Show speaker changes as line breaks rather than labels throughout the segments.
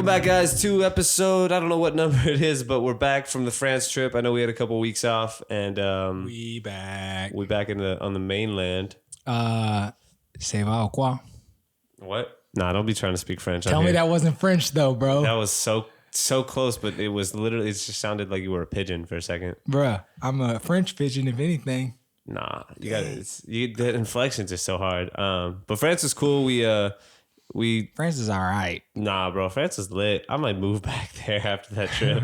Welcome back, guys, to episode, I don't know what number it is, but we're back from the France trip. I know we had a couple weeks off, and
we back
on the mainland.
Ça va ou quoi?
What? Nah, don't be trying to speak French.
Tell me that wasn't French though, bro.
That was so close, but it was literally, it just sounded like you were a pigeon for a second.
Bruh, I'm a French pigeon, if anything.
Nah, the inflections are so hard. But France was cool. France is all right. Nah, bro, France is lit. I might move back there after that trip.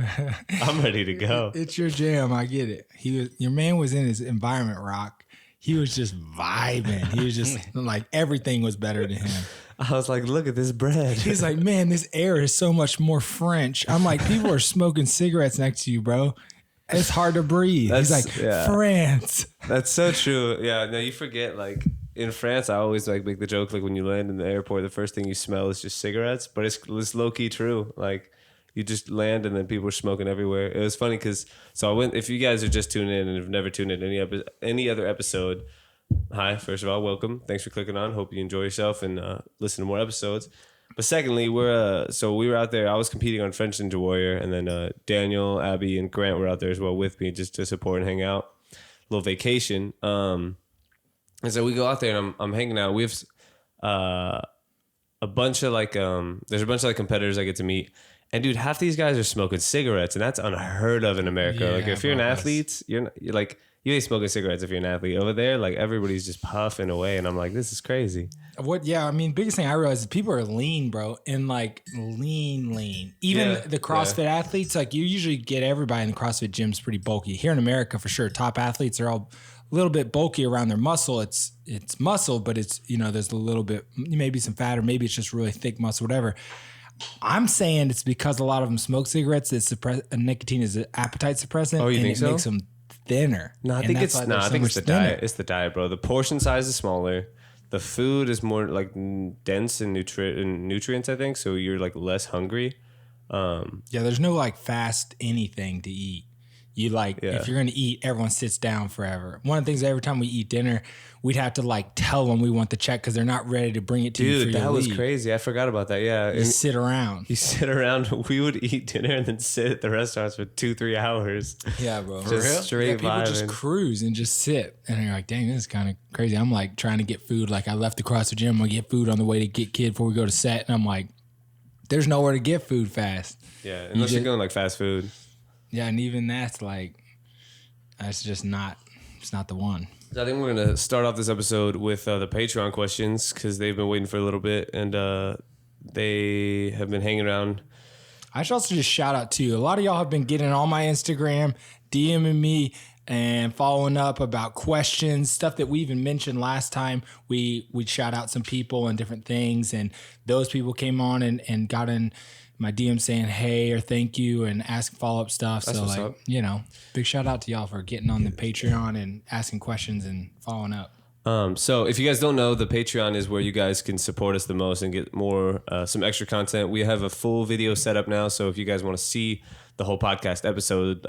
I'm ready to go.
It's your jam. I get it. Your man was in his environment rock. He was just vibing. He was just like, everything was better to him.
I was like, look at this bread.
He's like, man, this air is so much more French. I'm like, people are smoking cigarettes next to you, bro. It's hard to breathe. He's like, France.
That's so true. Yeah, no, you forget, like, in France, I always like make the joke, like when you land in the airport, the first thing you smell is just cigarettes, but it's low-key true. Like, you just land and then people are smoking everywhere. It was funny because, if you guys are just tuning in and have never tuned in any other episode, hi, first of all, welcome. Thanks for clicking on. Hope you enjoy yourself and listen to more episodes. But secondly, we were out there. I was competing on French Ninja Warrior, and then Daniel, Abby, and Grant were out there as well with me just to support and hang out. A little vacation. And so we go out there and I'm hanging out. We have a bunch of there's a bunch of like competitors I get to meet. And dude, half these guys are smoking cigarettes, and that's unheard of in America.
Yeah,
like if you're an athlete, you're like, you ain't smoking cigarettes if you're an athlete. Over there, like everybody's just puffing away, and I'm like, this is crazy.
Biggest thing I realized is people are lean, bro, and like lean. Even the CrossFit athletes, like you usually get everybody in the CrossFit gyms pretty bulky. Here in America, for sure, top athletes are all a little bit bulky around their muscle. It's muscle, but it's, there's a little bit, maybe some fat, or maybe it's just really thick muscle, whatever. I'm saying it's because a lot of them smoke cigarettes that nicotine is an appetite suppressant.
Oh, you think so?
It makes them thinner.
No, I think it's the diet. It's the diet, bro. The portion size is smaller. The food is more like dense in nutrients, I think. So you're like less hungry.
There's no like fast anything to eat. If you're going to eat, everyone sits down forever. One of the things, every time we eat dinner, we'd have to like tell them we want the check because they're not ready to bring it to you for your
that was
leave.
crazy. I forgot about that. Yeah.
You sit around.
We would eat dinner and then sit at the restaurants for 2-3 hours.
Yeah, bro.
Just straight
people
vibing.
just cruise and just sit. And you're like, dang, this is kind of crazy. I'm like trying to get food. Like I left the CrossFit gym. I'm going to get food on the way to get kid before we go to set. And I'm like, there's nowhere to get food fast.
Yeah, unless you're going like fast food.
Yeah, and even that's like, it's just not, it's not the one.
So I think we're going to start off this episode with the Patreon questions because they've been waiting for a little bit and they have been hanging around.
I should also just shout out to you. A lot of y'all have been getting on my Instagram, DMing me and following up about questions, stuff that we even mentioned last time. We shout out some people and different things, and those people came on and got in my DM saying hey or thank you and asking follow-up stuff.
That's what's up.
Big shout out to y'all for getting on the Patreon and asking questions and following up.
So if you guys don't know, the Patreon is where you guys can support us the most and get more, some extra content. We have a full video set up now. So if you guys want to see the whole podcast episode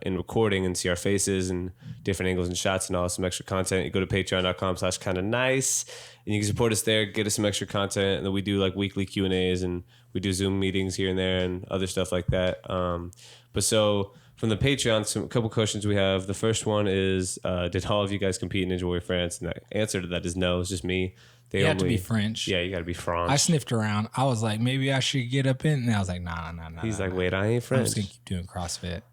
in recording and see our faces and different angles and shots and all some extra content, you go to patreon.com/kindanice and you can support us there, get us some extra content. And then we do like weekly Q&As and we do Zoom meetings here and there and other stuff like that. But so from the Patreon, a couple questions we have. The first one is, did all of you guys compete in Ninja Warrior France? And the answer to that is no. It's just me.
You have to be French.
Yeah, you got to be French.
I sniffed around. I was like, maybe I should get up in. And I was like, nah.
He's like, wait, I ain't French.
I'm just going to keep doing CrossFit.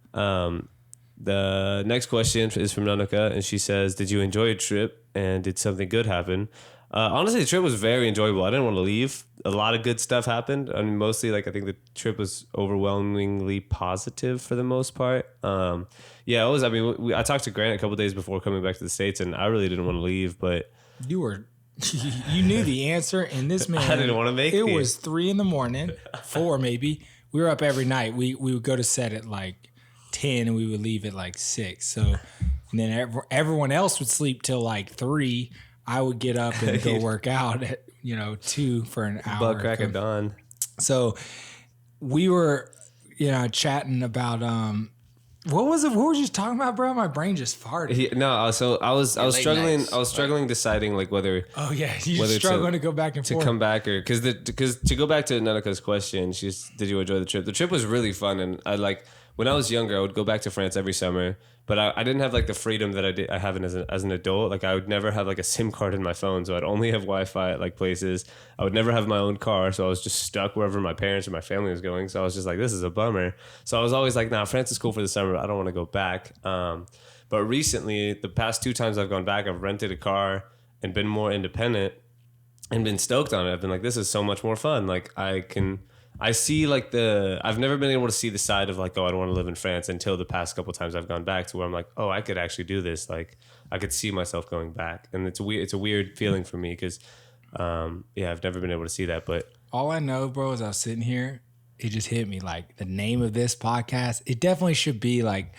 The next question is from Nanuka, and she says, did you enjoy a trip and did something good happen? Honestly, the trip was very enjoyable. I didn't want to leave. A lot of good stuff happened. I mean, mostly, I think the trip was overwhelmingly positive for the most part. It was. I mean, I talked to Grant a couple of days before coming back to the States, and I really didn't want to leave, but
you knew the answer, and this man,
I didn't want to make
it. It was 3 a.m, 4 maybe. We were up every night. We would go to set at like 10, and we would leave at like 6. So, and then everyone else would sleep till like 3. I would get up and go work out at 2 for an hour.
Butt crack of dawn.
So we were chatting about What was it? What were you just talking about, bro? My brain just farted.
So I was struggling.
nights,
I was struggling deciding like whether
Oh yeah, you're struggling to go back and forth.
come back or because to go back to Nanaka's question, did you enjoy the trip? The trip was really fun, and I like when I was younger, I would go back to France every summer, but I didn't have like the freedom that I have as an adult. Like I would never have like a SIM card in my phone, so I'd only have Wi-Fi at like places. I would never have my own car, so I was just stuck wherever my parents or my family was going. So I was just like, this is a bummer. So I was always like, nah, France is cool for the summer, but I don't want to go back. But recently, the past 2 times I've gone back, I've rented a car and been more independent and been stoked on it. I've been like, this is so much more fun. Like I see like I've never been able to see the side of like, oh, I don't want to live in France until the past couple times I've gone back to where I'm like, oh, I could actually do this. Like I could see myself going back. And it's a weird feeling for me because, I've never been able to see that. But
all I know, bro, is I was sitting here, it just hit me like the name of this podcast. It definitely should be like,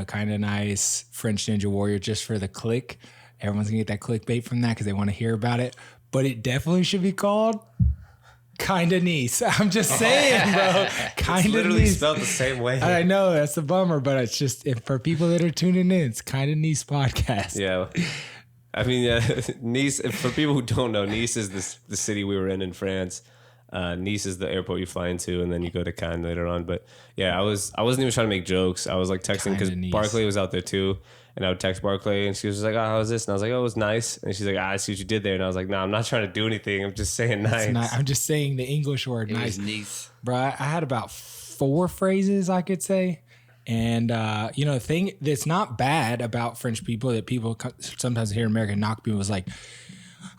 kind of nice French Ninja Warrior just for the click. Everyone's gonna get that clickbait from that because they want to hear about it. But it definitely should be called Kinda Nice. I'm just saying, bro. Kinda
literally
Nice.
spelled the same way.
I know that's a bummer, but it's just for people that are tuning in, it's Kinda Nice podcast.
Yeah. I mean, Nice, for people who don't know, Nice is the city we were in France. Nice is the airport you fly into, and then you go to Cannes later on. But yeah, I wasn't even trying to make jokes. I was like texting because
Kinda Nice.
Barclay was out there too, and I would text Barclay, and she was just like, "Oh, how was this?" And I was like, "Oh, it was nice." And she's like, "I see what you did there." And I was like, "No, I'm not trying to do anything. I'm just saying nice."
I'm just saying the English word
It
nice.
was Nice.
Bro, I had about 4 phrases I could say. And, the thing that's not bad about French people that people sometimes hear in America knock people is like,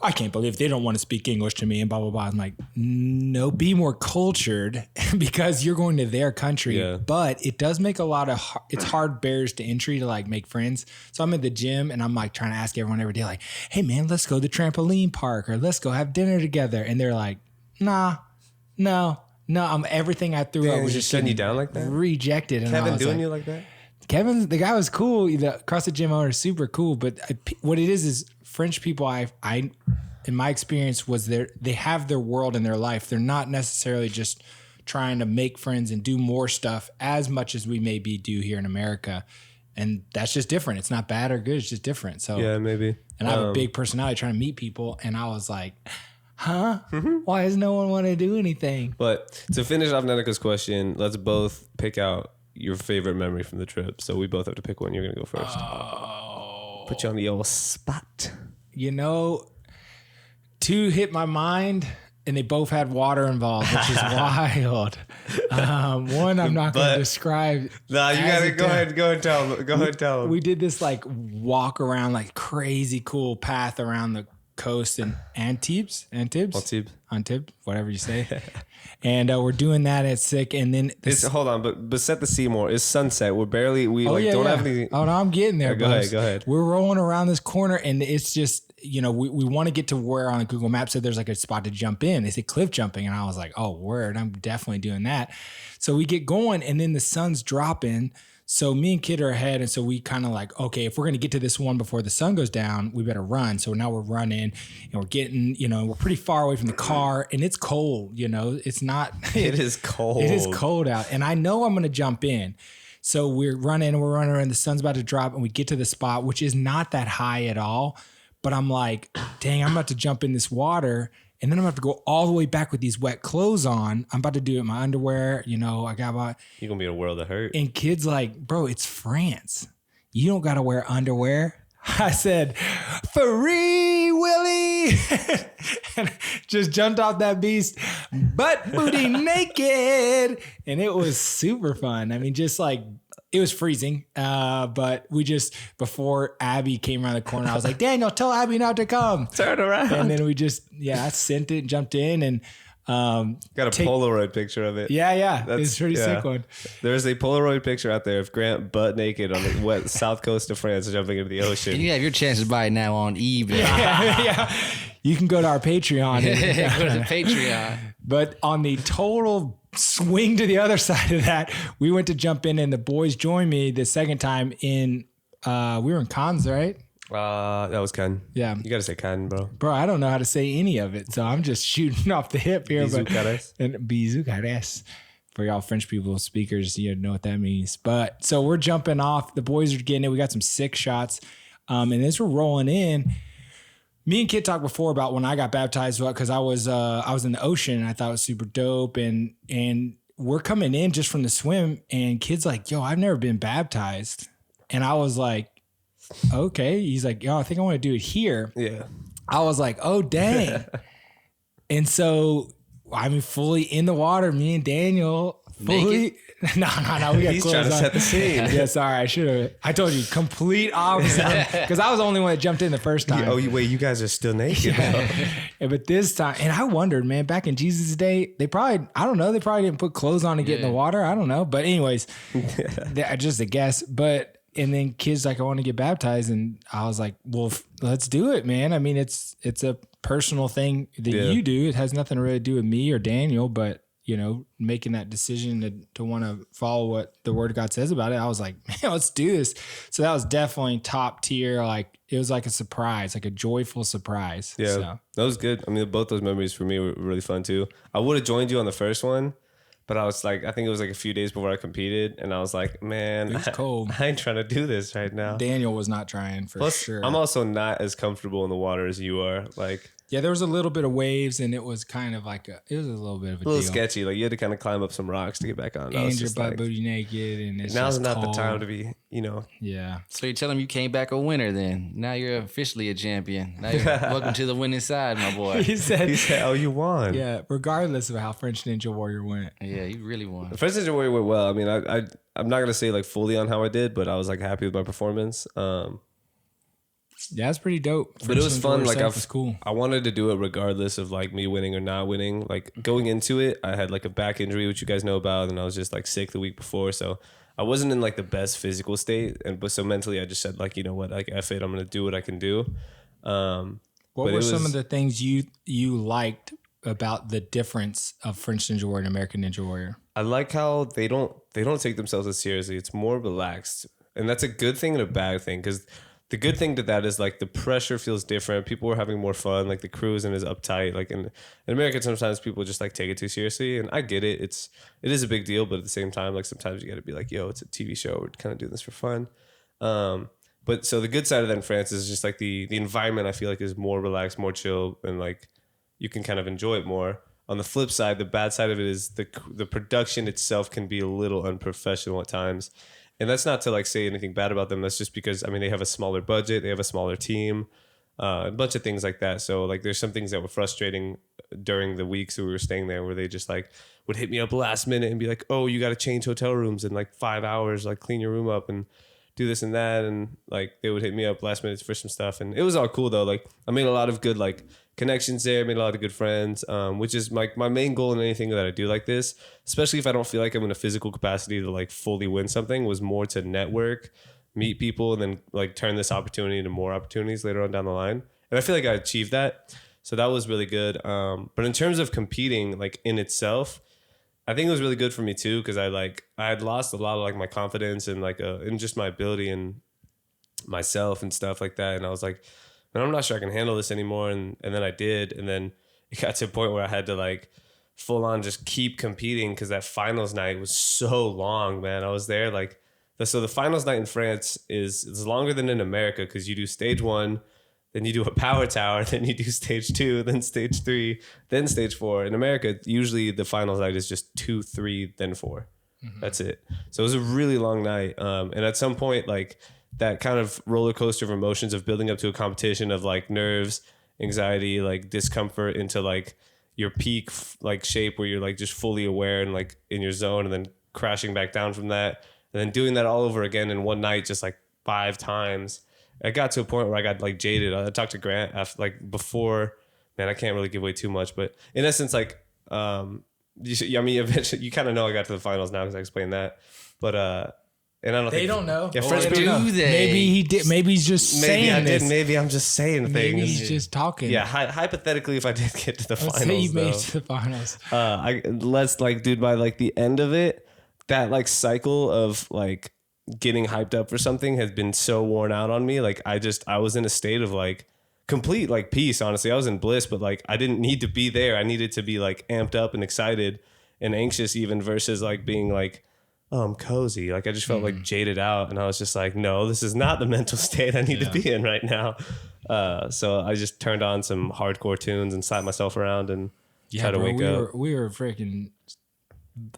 I can't believe they don't want to speak English to me and blah, blah, blah. I'm like, no, be more cultured because you're going to their country.
Yeah.
But it does make it's hard barriers to entry to like make friends. So I'm at the gym and I'm like trying to ask everyone every day, like, hey man, let's go to the trampoline park or let's go have dinner together. And they're like, nah, no, everything I threw out was just
shutting you
getting
down like that.
rejected. And I
Kevin
was
doing
like,
you like that?
Kevin, the guy was cool. The CrossFit gym owner is super cool. But what it is French people, I in my experience was they have their world in their life. They're not necessarily just trying to make friends and do more stuff as much as we maybe do here in America. And that's just different. It's not bad or good. It's just different. So
Yeah, maybe.
and I have a big personality trying to meet people. And I was like, huh? Why does no one want to do anything?
But to finish off Nanaka's question, let's both pick out your favorite memory from the trip. So we both have to pick one. You're gonna go first.
Oh.
Put you on the old spot.
2 hit my mind and they both had water involved, which is wild. One I'm not going to describe.
Nah, you gotta go ahead and tell him. Go ahead and tell him.
We did this like walk around, like crazy cool path around the coast in Antibes, whatever you say. And we're doing that at sick. And then
Hold on, but set the scene more. It's sunset. Don't have anything.
Oh no, I'm getting there.
Go ahead.
We're rolling around this corner and it's just, we want to get to where on Google Maps said there's like a spot to jump in. They said cliff jumping. And I was like, oh, word, I'm definitely doing that. So we get going and then the sun's dropping. So me and Kid are ahead. And so we kind of like, okay, if we're going to get to this one before the sun goes down, we better run. So now we're running and we're getting, we're pretty far away from the car and it's cold, it's not.
It is cold.
It is cold out. And I know I'm going to jump in. So we're running and the sun's about to drop and we get to the spot, which is not that high at all. But I'm like, dang, I'm about to jump in this water. And then I'm about to go all the way back with these wet clothes on. I'm about to do it in my underwear. I got about.
You're going to be in a world of hurt.
And Kid's like, bro, it's France. You don't got to wear underwear. I said, Free Willy. And just jumped off that beast, butt booty naked. And it was super fun. I mean, just like, it was freezing. But before Abby came around the corner, I was like, Daniel, tell Abby not to come.
Turn around.
And then I sent it and jumped in and
got a Polaroid picture of it.
Yeah. It's a pretty sick one.
There's a Polaroid picture out there of Grant butt naked on the wet south coast of France jumping into the ocean.
And you have your chance to buy it now on eBay.
Yeah. You can go to our Patreon.
Go to the Patreon.
But on the total swing to the other side of that, we went to jump in and the boys joined me the second time we were in Cannes, right?
That was Cannes.
Yeah.
You got to say Cannes, bro.
Bro, I don't know how to say any of it. So I'm just shooting off the hip here.
Bizucares.
And Bizucares. For y'all French people speakers, you know what that means. But so we're jumping off. The boys are getting it. We got some sick shots. And as we're rolling in, me and Kid talked before about when I got baptized because I was in the ocean and I thought it was super dope. And we're coming in just from the swim and Kid's like, yo, I've never been baptized. And I was like, okay. He's like, yo, I think I want to do it here.
Yeah.
I was like, oh, dang. And so, I mean, fully in the water, me and Daniel, fully. No. We got
He's
clothes
trying to
on.
set the scene.
Yeah, sorry, I should have. I told you, complete opposite. Because I was the only one that jumped in the first time.
Wait, you guys are still naked.
Yeah, but this time, and I wondered, man, back in Jesus' day, they probably didn't put clothes on to get in the water. I don't know. But anyways, just a guess. But, and then Kid's like, I want to get baptized. And I was like, well, let's do it, man. I mean, it's a personal thing that you do. It has nothing to really do with me or Daniel, but you know, making that decision to want to follow what the word of God says about it. I was like, man, let's do this. So that was definitely top tier. Like it was like a surprise, like a joyful surprise.
Yeah,
so.
That was good. I mean, both those memories for me were really fun too. I would have joined you on the first one, but I was like, I think it was like a few days before I competed, and I was like, man,
It was cold.
I ain't trying to do this right now.
Daniel was not trying for sure.
I'm also not as comfortable in the water as you are. Like,
yeah, there was a little bit of waves, and it was kind of like it was a little bit of a
little
deal.
sketchy. Like you had to kind of climb up some rocks to get back on.
And your butt booty naked, and it's
now's
just
not
cold.
the time to be,
Yeah.
So you're telling me you came back a winner then. Now you're officially a champion. Now you're welcome to the winning side, my boy.
He said,
oh, you won.
yeah, regardless of how French Ninja Warrior went.
Yeah, you really won.
The first Ninja Warrior went well. I mean, I'm not gonna say like fully on how I did, but I was like happy with my performance.
Yeah, it's pretty dope.
But it was fun. Like
was cool.
I wanted to do it regardless of like me winning or not winning. Like going into it, I had like a back injury, which you guys know about, and I was just like sick the week before, so I wasn't in like the best physical state. But so mentally, I just said like, you know what, like F it, I'm gonna do what I can do.
What were some of the things you liked about the difference of French Ninja Warrior and American Ninja Warrior?
I like how they don't take themselves as seriously. It's more relaxed, and that's a good thing and a bad thing because. The good thing to that is like the pressure feels different. People are having more fun. Like the crew isn't as uptight. Like in America, sometimes people just like take it too seriously, and I get it. It is a big deal, but at the same time, like sometimes you got to be like, yo, it's a TV show. We're kind of doing this for fun. But so the good side of that in France is just like the environment. I feel like is more relaxed, more chill, and like you can kind of enjoy it more. On the flip side, the bad side of it is the production itself can be a little unprofessional at times. And that's not to like say anything bad about them. That's just because, I mean, they have a smaller budget. They have a smaller team, a bunch of things like that. So like there's some things that were frustrating during the weeks that we were staying there where they just like would hit me up last minute and be like, oh, you got to change hotel rooms in like 5 hours, like clean your room up and do this and that. And like they would hit me up last minute for some stuff. And it was all cool though. Like I made a lot of good like connections there, made a lot of good friends, which is like my main goal in anything that I do like this, especially if I don't feel like I'm in a physical capacity to like fully win something, was more to network, meet people, and then like turn this opportunity into more opportunities later on down the line. And I feel like I achieved that. So that was really good. But in terms of competing like in itself, I think it was really good for me too, because I had lost a lot of like my confidence and like and just my ability and myself and stuff like that. And I was like, man, I'm not sure I can handle this anymore. And then I did. And then it got to a point where I had to like full on just keep competing because that finals night was so long, man. I was there like, so the finals night in France is longer than in America because you do stage 1, then you do a power tower, then you do stage 2, then stage 3, then stage 4. In America, usually the finals night is just 2, 3, then 4. Mm-hmm. That's it. So it was a really long night. And at some point, like that kind of roller coaster of emotions of building up to a competition of like nerves, anxiety, like discomfort into like your peak like shape where you're like just fully aware and like in your zone, and then crashing back down from that, and then doing that all over again in one night, just like 5 times. I got to a point where I got like jaded. I talked to Grant after, like before, man, I can't really give away too much, but in essence, like, I mean, eventually you kind of know I got to the finals now because I explained that, but, and I don't
They
think
don't know.
Yeah,
Oh,
French
they
people,
don't know.
they?
Maybe he did. Maybe he's just
maybe
saying
I
this.
did. Maybe I'm just saying things.
Maybe he's just talking.
Yeah, hypothetically, if I did get to the
Let's
finals,
say you made
though,
it to the finals.
let's like, dude, by like the end of it, that like cycle of like getting hyped up for something has been so worn out on me. Like I was in a state of like complete like peace. Honestly, I was in bliss, but like I didn't need to be there. I needed to be like amped up and excited. and anxious even versus like being like, oh, I'm cozy. Like I just felt like jaded out, and I was just like, no, this is not the mental state I need to be in right now. So I just turned on some hardcore tunes and slapped myself around and tried to wake up.
We were freaking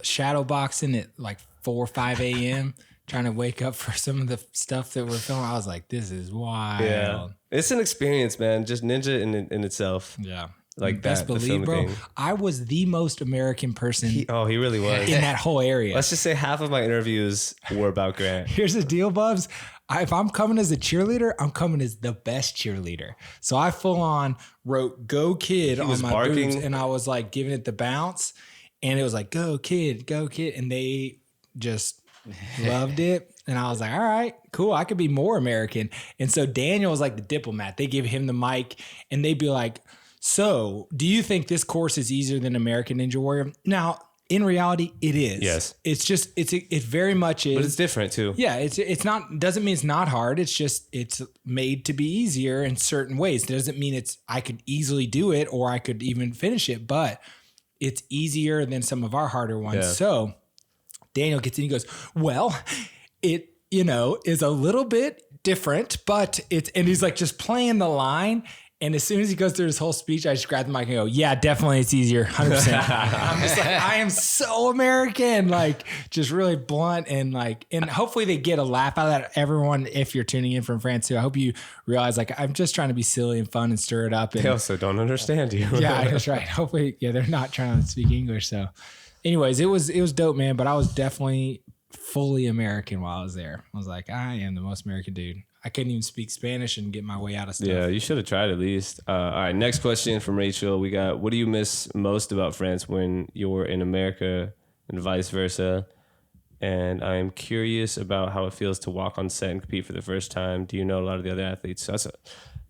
shadow boxing at like 4 or 5 a.m. trying to wake up for some of the stuff that we're filming. I was like, this is wild.
Yeah, it's an experience, man. Just Ninja in itself.
Yeah.
Like
best
that,
believe, bro. I was the most American person.
He really was
in that whole area.
Let's just say half of my interviews were about Grant.
Here's the deal, Bubs. If I'm coming as a cheerleader, I'm coming as the best cheerleader. So I full on wrote "Go Kid" on my
barking.
boobs, and I was like giving it the bounce, and it was like "Go Kid, go Kid," and they just loved it. And I was like, all right, cool. I could be more American. And so Daniel was like the diplomat. They give him the mic, and they'd be like, so, do you think this course is easier than American Ninja Warrior? Now, in reality, it is.
Yes.
It's just it very much is.
But it's different too.
Yeah, it's not doesn't mean it's not hard. It's just it's made to be easier in certain ways. It doesn't mean I could easily do it or I could even finish it, but it's easier than some of our harder ones.
Yeah.
So, Daniel gets in, he goes, "Well, it is a little bit different, but and he's like just playing the line." And as soon as he goes through his whole speech, I just grab the mic and go, yeah, definitely it's easier, 100%. I'm just like, I am so American, like just really blunt and hopefully they get a laugh out of that. Everyone, if you're tuning in from France too, I hope you realize like I'm just trying to be silly and fun and stir it up. And,
They also don't understand you.
yeah, that's right. Hopefully, they're not trying to speak English. So anyways, it was dope, man. But I was definitely fully American while I was there. I was like, I am the most American dude. I couldn't even speak Spanish and get my way out of stuff.
Yeah, you should have tried at least. All right, next question from Rachel. We got, what do you miss most about France when you're in America and vice versa? And I am curious about how it feels to walk on set and compete for the first time. Do you know a lot of the other athletes? So that's a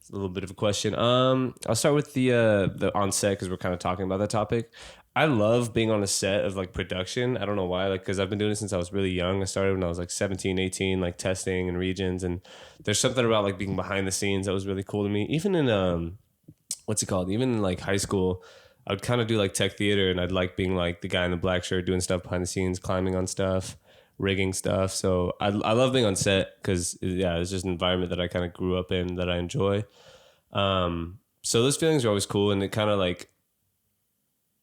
little bit of a question. I'll start with the on set because we're kind of talking about that topic. I love being on a set of like production. I don't know why, like, because I've been doing it since I was really young. I started when I was like 17, 18, like testing and regions. And there's something about like being behind the scenes that was really cool to me. Even in, what's it called? Even in like high school, I would kind of do like tech theater and I'd like being like the guy in the black shirt doing stuff behind the scenes, climbing on stuff, rigging stuff. So I love being on set because, yeah, it's just an environment that I kind of grew up in that I enjoy. So those feelings are always cool. And it kind of like,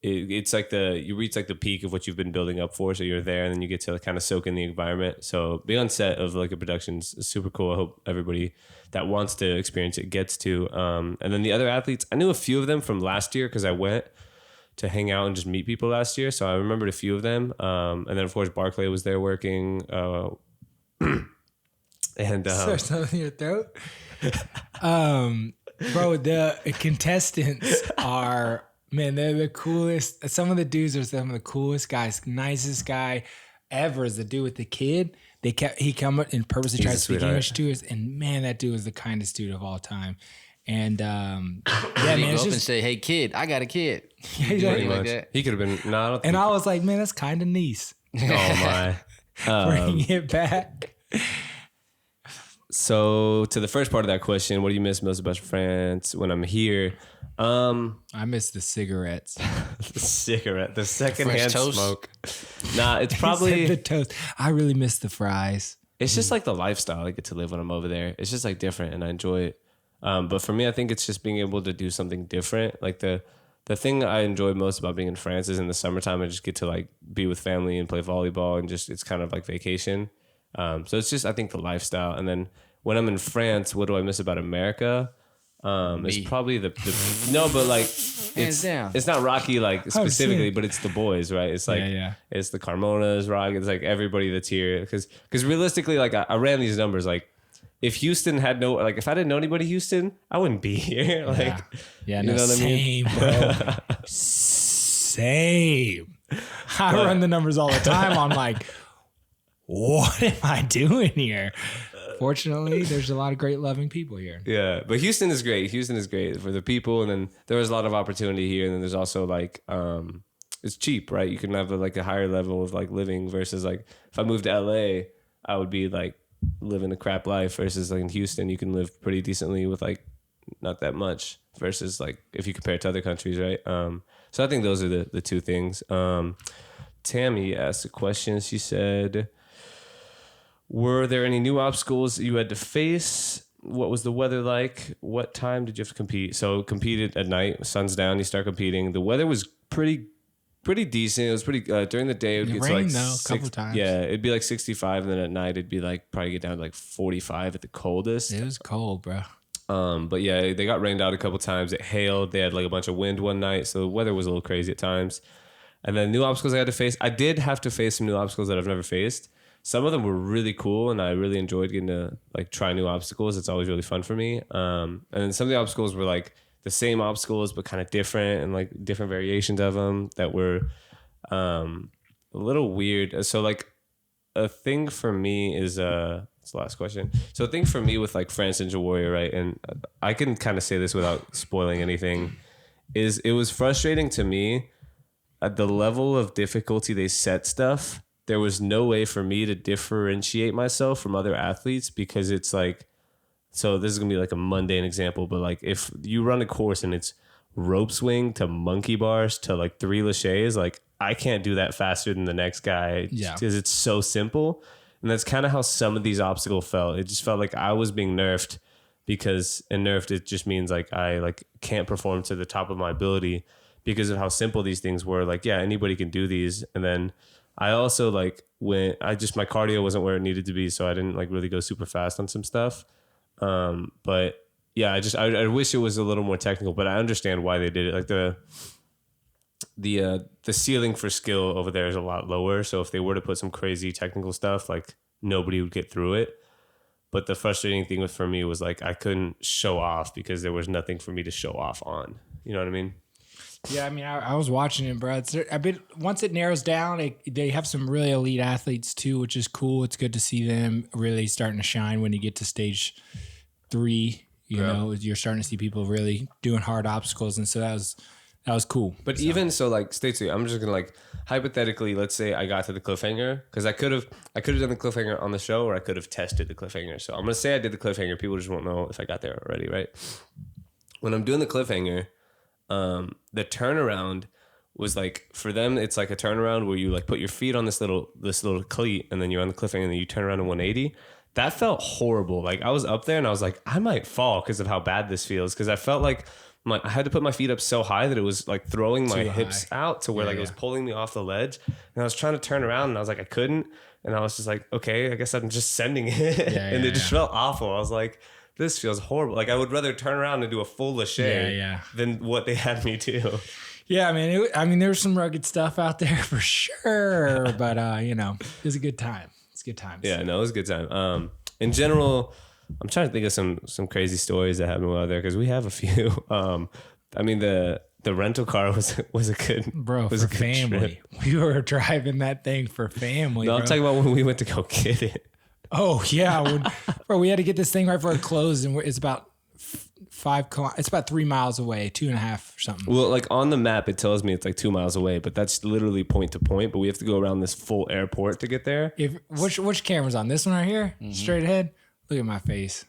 it's like you reach like the peak of what you've been building up for. So you're there and then you get to kind of soak in the environment. So being on set of like a production is super cool. I hope everybody that wants to experience it gets to. And then the other athletes, I knew a few of them from last year because I went to hang out and just meet people last year. So I remembered a few of them. And then of course Barclay was there working. And
something in your throat. Bro, the contestants are, man, they're the coolest. Some of the dudes are some of the coolest guys. Nicest guy ever is the dude with the kid. He come up and purposely tried to speak English to us, and man, that dude was the kindest dude of all time. And yeah, man,
go up and say, "Hey, kid, I got a kid."
Exactly.
Like that.
he could have been not.
And I was like, man, that's kind of nice.
Oh my.
Bring it back.
So to the first part of that question, what do you miss most about France when I'm here?
I miss the cigarettes.
The cigarette, the secondhand
toast?
smoke. Nah, it's probably
the toast. I really miss the fries.
it's just like the lifestyle I get to live when I'm over there. It's just like different and I enjoy it. But for me, I think it's just being able to do something different. Like the thing I enjoy most about being in France is in the summertime, I just get to like be with family and play volleyball and just, it's kind of like vacation. So it's just, I think the lifestyle. And then when I'm in France, what do I miss about America? It's probably no, but like it's not Rocky like specifically, but it's the boys, right? It's like it's the Carmonas, Rocky. It's like everybody that's here because realistically, like I ran these numbers. Like if Houston had if I didn't know anybody Houston, I wouldn't be here. Like
you know what same, I mean? Bro, same. I run the numbers all the time. I'm like, what am I doing here? Fortunately, there's a lot of great, loving people here.
Yeah, but Houston is great. Houston is great for the people, and then there was a lot of opportunity here. And then there's also like, it's cheap, right? You can have a higher level of like living versus like if I moved to LA, I would be like living a crap life versus like in Houston, you can live pretty decently with like not that much versus like if you compare it to other countries, right? So I think those are the two things. Tammy asked a question. She said, were there any new obstacles you had to face? What was the weather like? What time did you have to compete? So competed at night, sun's down, you start competing. The weather was pretty decent. It was pretty during the day. It would get to like
a couple times.
Yeah, it'd be like 65, and then at night it'd be like probably get down to like 45 at the coldest.
It was cold, bro.
But yeah, they got rained out a couple times. It hailed. They had like a bunch of wind one night, so the weather was a little crazy at times. And then new obstacles I had to face. I did have to face some new obstacles that I've never faced. Some of them were really cool, and I really enjoyed getting to like try new obstacles. It's always really fun for me. And then some of the obstacles were like the same obstacles, but kind of different, and like different variations of them that were a little weird. So like a thing for me is it's the last question. So a thing for me with like France Ninja Warrior, right? And I can kind of say this without spoiling anything, is it was frustrating to me at the level of difficulty they set stuff. There was no way for me to differentiate myself from other athletes, because it's like, so this is going to be like a mundane example, but like if you run a course and it's rope swing to monkey bars to like 3 laches, like I can't do that faster than the next guy because it's so simple. And that's kind of how some of these obstacles felt. It just felt like I was being nerfed because, and nerfed, it just means like I like can't perform to the top of my ability because of how simple these things were. Like, yeah, anybody can do these. And then I also like my cardio wasn't where it needed to be. So I didn't like really go super fast on some stuff. But yeah, I wish it was a little more technical, but I understand why they did it. Like the ceiling for skill over there is a lot lower. So if they were to put some crazy technical stuff, like nobody would get through it. But the frustrating thing for me was like, I couldn't show off because there was nothing for me to show off on. You know what I mean?
Yeah, I mean, I was watching it, bro. Once it narrows down, they have some really elite athletes too, which is cool. It's good to see them really starting to shine when you get to stage 3. You know, you're starting to see people really doing hard obstacles, and so that was cool.
But even so, like, stay tuned. I'm just gonna like hypothetically, let's say I got to the cliffhanger, because I could have done the cliffhanger on the show, or I could have tested the cliffhanger. So I'm gonna say I did the cliffhanger. People just won't know if I got there already, right? When I'm doing the cliffhanger, the turnaround was like, for them, it's like a turnaround where you like put your feet on this little cleat, and then you're on the cliffhanger, and then you turn around in 180. That felt horrible. Like I was up there and I was like, I might fall because of how bad this feels. Because I felt like I had to put my feet up so high that it was like throwing my hips out to where it was pulling me off the ledge. And I was trying to turn around and I was like, I couldn't. And I was just like, okay, I guess I'm just sending it. And it just felt awful. I was like, this feels horrible. Like I would rather turn around and do a full lache than what they had me do. Yeah,
I mean, there's some rugged stuff out there for sure. But, you know, it was a good time. Good times.
Yeah, no, it was a good time. In general, I'm trying to think of some crazy stories that happened while there, because we have a few. I mean, the rental car was a good,
bro, was for a good family. Trip. We were driving that thing for family.
No, I'm talking about when we went to go get it.
Oh yeah, bro, we had to get this thing right before it closed, and it's about 5 kilometers. It's about 3 miles away, 2.5 or something.
Well, like on the map, it tells me it's like 2 miles away, but that's literally point to point. But we have to go around this full airport to get there.
Which camera's on? This one right here, straight ahead. Look at my face.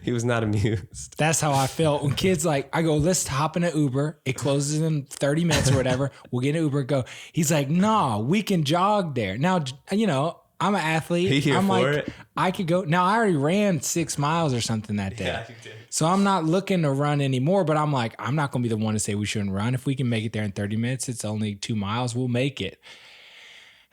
He was not amused.
That's how I felt when kids like, I go, let's hop in an Uber. It closes in 30 minutes or whatever. We'll get an Uber and go. He's like, nah, we can jog there. Now, you know, I'm an athlete. I'm like, I could go. Now, I already ran 6 miles or something that day. Yeah, you did. So I'm not looking to run anymore, but I'm like, I'm not going to be the one to say we shouldn't run. If we can make it there in 30 minutes, it's only 2 miles. We'll make it.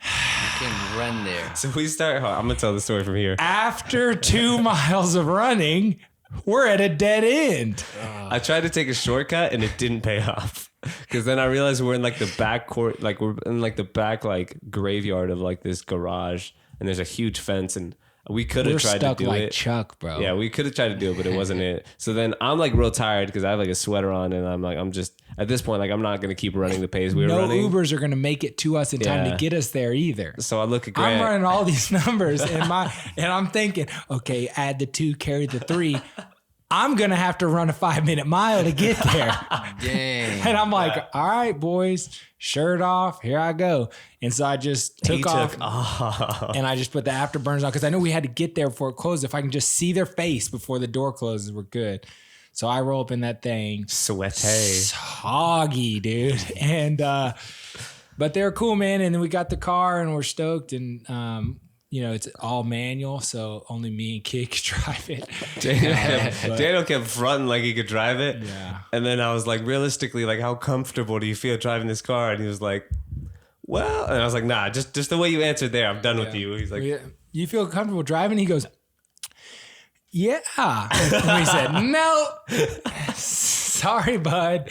You can run there.
So we start, I'm going to tell the story from here.
After 2 miles of running, we're at a dead end.
I tried to take a shortcut and it didn't pay off. Because then I realized we're in like the back court, like we're in like the back like graveyard of like this garage, and there's a huge fence, and we could have tried to do
like
it.
Chuck, bro.
Yeah, we could have tried to do it, but it wasn't it. So then I'm like real tired because I have like a sweater on, and I'm just at this point like I'm not gonna keep running the pace we were running.
No Ubers are gonna make it to us in time to get us there either.
So I look at Grant.
I'm running all these numbers and I'm thinking, okay, add the 2, carry the 3. I'm going to have to run a 5-minute mile to get there.
Dang.
And I'm like, all right, boys, shirt off, here I go. And so I just took off and I just put the afterburners on because I knew we had to get there before it closed. If I can just see their face before the door closes, we're good. So I roll up in that thing.
Sweaty.
Soggy, dude. And, but they were cool, man. And then we got the car and we're stoked. And, it's all manual, so only me and Kid could drive it.
Daniel kept fronting like he could drive it.
Yeah.
And then I was like, realistically, like, how comfortable do you feel driving this car? And he was like, well, and I was like, nah, just the way you answered there, I'm done with you. He's like,
you feel comfortable driving? He goes, yeah. And we said, no. Sorry, bud.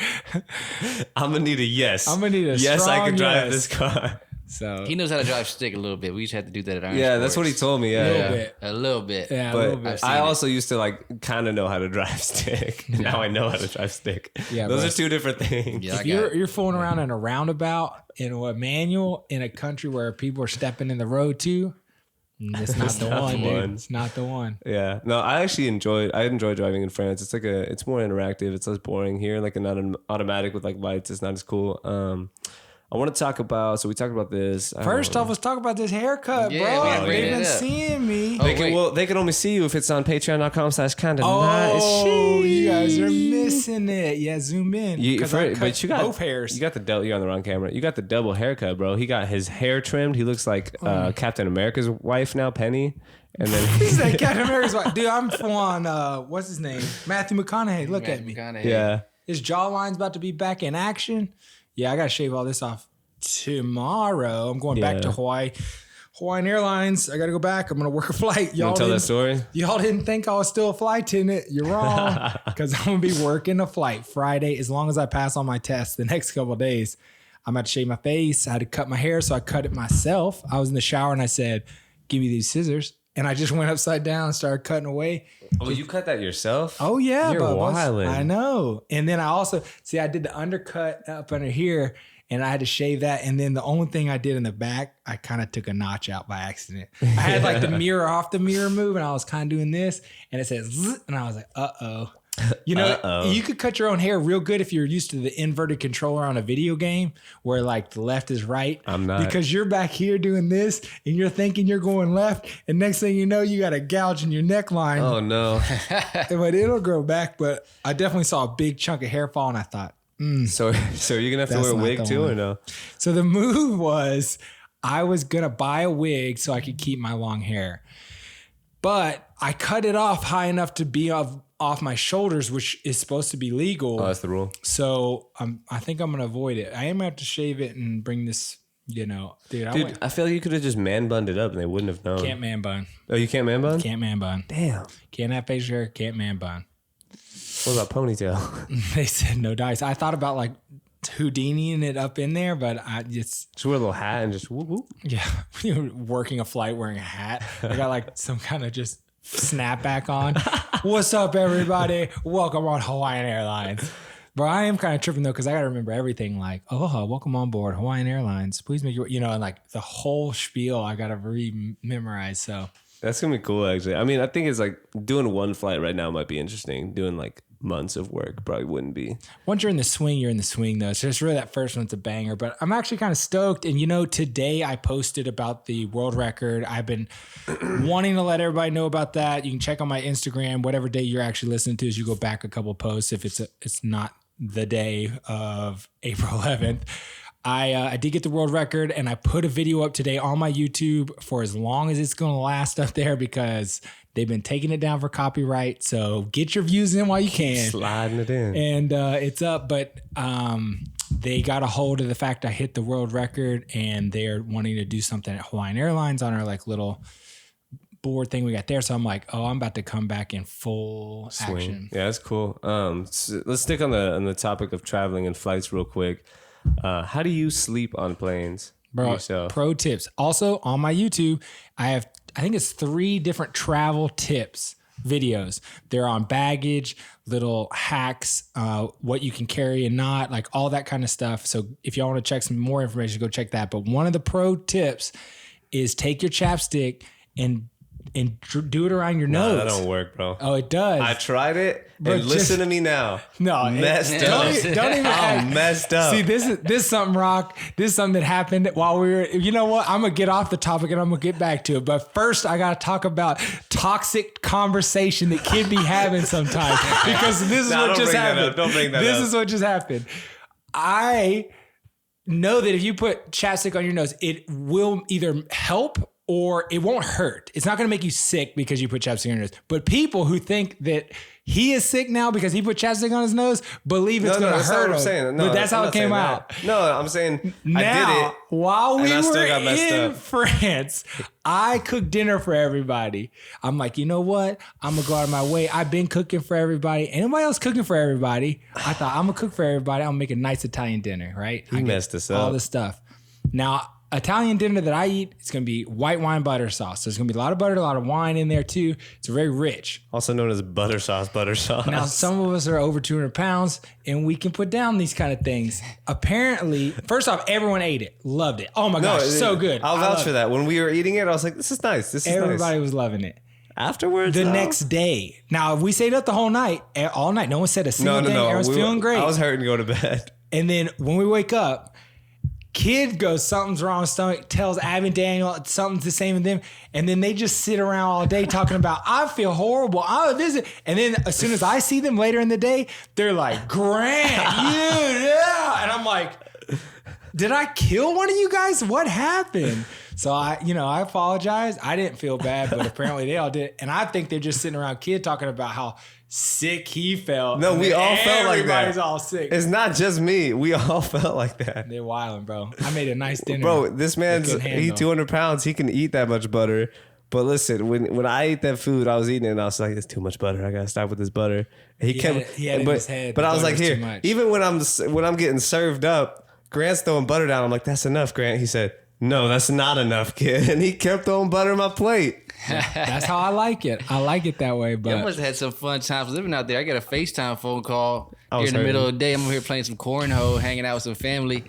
I'm gonna need a yes.
I'm gonna need a
yes. I can drive
yes.
this car.
So
He knows how to drive stick a little bit. We used to have to do that at Iron
Yeah,
Sports.
that's what he told me.
a little
Yeah,
bit.
A little bit.
Yeah, a little
But
bit.
I also used to like kind of know how to drive stick. Now I know how to drive stick.
Yeah,
those
bro.
are two different things.
Yeah, I
If
got
you're fooling around in a roundabout in a manual in a country where people are stepping in the road too, it's not the
not
one,
the
dude.
one.
It's not the one.
Yeah. No, I actually enjoy driving in France. It's like it's more interactive. It's less boring here. Like an automatic with like lights. It's not as cool. I want to talk about. So we talked about this.
First off, let's talk about this haircut,
Yeah,
bro.
we gotta bring
They've
it
been
up.
seeing me.
Oh,
they can only see you if it's on Patreon.com/kinda
Oh,
nice.
you guys are missing it. Yeah, zoom in.
You,
'Cause
for,
I cut
but you got
both hairs.
You got the double. You're on the wrong camera. You got the double haircut, bro. He got his hair trimmed. He looks like Captain America's wife now, Penny. And then
He said Captain America's wife. Dude, I'm full on, what's his name? Matthew McConaughey. Look at me.
yeah.
His jawline's about to be back in action. Yeah, I got to shave all this off tomorrow. I'm going back to Hawaii. Hawaiian Airlines. I got to go back. I'm going to work a flight.
You want to tell that story?
Y'all didn't think I was still a flight attendant. You're wrong. Because I'm going to be working a flight Friday. As long as I pass on my tests the next couple of days, I'm about to shave my face. I had to cut my hair, so I cut it myself. I was in the shower and I said, give me these scissors. And I just went upside down and started cutting away.
Oh, you cut that yourself?
Oh, yeah.
You're
Bubba.
wildin'.
I know. And then I also, I did the undercut up under here and I had to shave that. And then the only thing I did in the back, I kind of took a notch out by accident. I had like the mirror off the mirror move and I was kind of doing this and it says, zzz, and I was like, uh-oh. You know, you could cut your own hair real good if you're used to the inverted controller on a video game where like the left is right.
I'm not.
Because you're back here doing this and you're thinking you're going left. And next thing you know, you got a gouge in your neckline.
Oh, no.
But it'll grow back. But I definitely saw a big chunk of hair fall and I thought,
So you're going to have to
That's
wear a
not
wig
the
too
one.
or no?
so the move was I was going to buy a wig so I could keep my long hair. But I cut it off high enough to be off my shoulders, which is supposed to be legal.
Oh, that's the rule.
So I think I'm going to avoid it. I am going to have to shave it and bring this, dude,
Dude, I feel like you could have just man bunned it up and they wouldn't have known.
can't man bun.
Oh, you can't man bun?
Can't man bun.
Damn.
Can't have facial hair. Can't man bun.
What about ponytail?
They said no dice. I thought about like Houdiniing it up in there, but I just,
Just wear a little hat and just whoop whoop.
yeah, working a flight wearing a hat. I got like some kind of just snapback on. What's up, everybody? Welcome on Hawaiian Airlines. But I am kind of tripping though, because I got to remember everything like, oh, welcome on board Hawaiian Airlines. Please make your, and like the whole spiel I got to re-memorize. So
That's going to be cool, actually. I mean, I think it's like doing one flight right now might be interesting. Doing like months of work probably wouldn't be.
once you're in the swing, you're in the swing though. So it's really that first one's a banger. But I'm actually kind of stoked. And today I posted about the world record. I've been wanting to let everybody know about that. You can check on my Instagram, whatever day you're actually listening to, as you go back a couple posts. If it's not the day of April 11th. I did get the world record and I put a video up today on my YouTube for as long as it's going to last up there because they've been taking it down for copyright. So get your views in while you can.
Sliding it in.
And it's up, but they got a hold of the fact I hit the world record and they're wanting to do something at Hawaiian Airlines on our like little board thing we got there. So I'm like, I'm about to come back in full action.
Yeah, that's cool. So let's stick on the topic of traveling and flights real quick. How do you sleep on planes?
Bro,
yourself?
pro tips. Also on my YouTube, I think it's 3 different travel tips videos. They're on baggage, little hacks, what you can carry and not, like all that kind of stuff. So if y'all want to check some more information, go check that. But one of the pro tips is take your chapstick and do it around your nose.
No, that don't work, bro.
Oh, it does.
I tried it,
But
and listen to me now.
No,
messed up.
Don't even act.
I'm messed up.
See, this is something, Rock. This is something that happened while we were. You know what? I'm gonna get off the topic and I'm gonna get back to it. But first, I gotta talk about toxic conversation that kid be having sometimes because this is what just happened.
Don't bring that up.
This is what just happened. I know that if you put chapstick on your nose, it will either help or it won't hurt. It's not going to make you sick because you put chapstick on your nose. But people who think that he is sick now because he put chapstick on his nose believe it's going to hurt him.
I'm saying. No,
but that's how it came out.
No, I'm saying
Now,
I did it.
while we
and I still
were
got messed
in
up.
France, I cooked dinner for everybody. I'm like, you know what? I'm going to go out of my way. I've been cooking for everybody. Anybody else cooking for everybody? I thought, I'm going to cook for everybody. I'm going to make a nice Italian dinner, right?
You messed us
all
up.
this stuff. Now, Italian dinner that I eat, it's going to be white wine butter sauce. So there's going to be a lot of butter, a lot of wine in there too. It's very rich.
Also known as butter sauce.
Now, some of us are over 200 pounds and we can put down these kind of things. Apparently, first off, everyone ate it, loved it. Oh my gosh, so good.
I'll vouch for that. When we were eating it, I was like, this is nice. This is
Everybody
nice.
was loving it.
Afterwards,
The
though?
next day. Now, we stayed up the whole night, all night. No one said a single thing. Everyone's feeling great.
I was hurting to go to bed.
And then when we wake up, kid goes, something's wrong with stomach, tells Abby and Daniel something's the same with them. And then they just sit around all day talking about, I feel horrible. I visit. And then as soon as I see them later in the day, they're like, Grant, yeah. And I'm like, did I kill one of you guys? What happened? So I apologize. I didn't feel bad, but apparently they all did. And I think they're just sitting around kid talking about how sick he felt.
No, we all felt like that.
Everybody's all sick.
It's not just me. We all felt like that.
They're wilding, bro. I made a nice dinner.
Bro, this man's
couldn't handle.
200 pounds. He can eat that much butter. But listen, when I ate that food, I was eating it and I was like, it's too much butter. I gotta stop with this butter. And he
had it in his head.
But
The
I was
butter
like,
was
here,
too much.
even when I'm getting served up, Grant's throwing butter down. I'm like, that's enough, Grant. He said, no, that's not enough, kid. And he kept throwing butter on my plate.
That's how I like it. I like it that way.
I
But
must have had some fun times living out there. I got a FaceTime phone call
I
here
was
in the middle
hurting.
of the day. I'm over here playing some cornhole, hanging out with some family.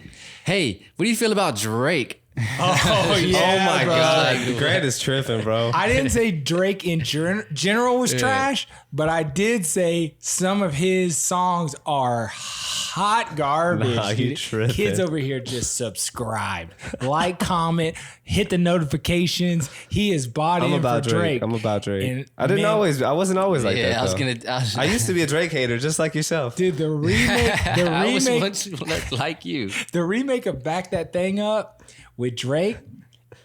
Hey, what do you feel about Drake?
oh yeah,
Oh my
bro.
God.
Like-
Grant is tripping, bro.
I didn't say Drake in general was trash, but I did say some of his songs are hot garbage.
Nah, you
dude.
tripping.
Kids over here just subscribe, like, comment, hit the notifications. He is body
I'm
for
about Drake.
Drake.
I'm about Drake.
And
I wasn't always like that.
Yeah, I was
though.
gonna.
I used to be a Drake hater, just like yourself.
Dude, the
I was
remake,
once like you.
the remake of Back That Thing Up with Drake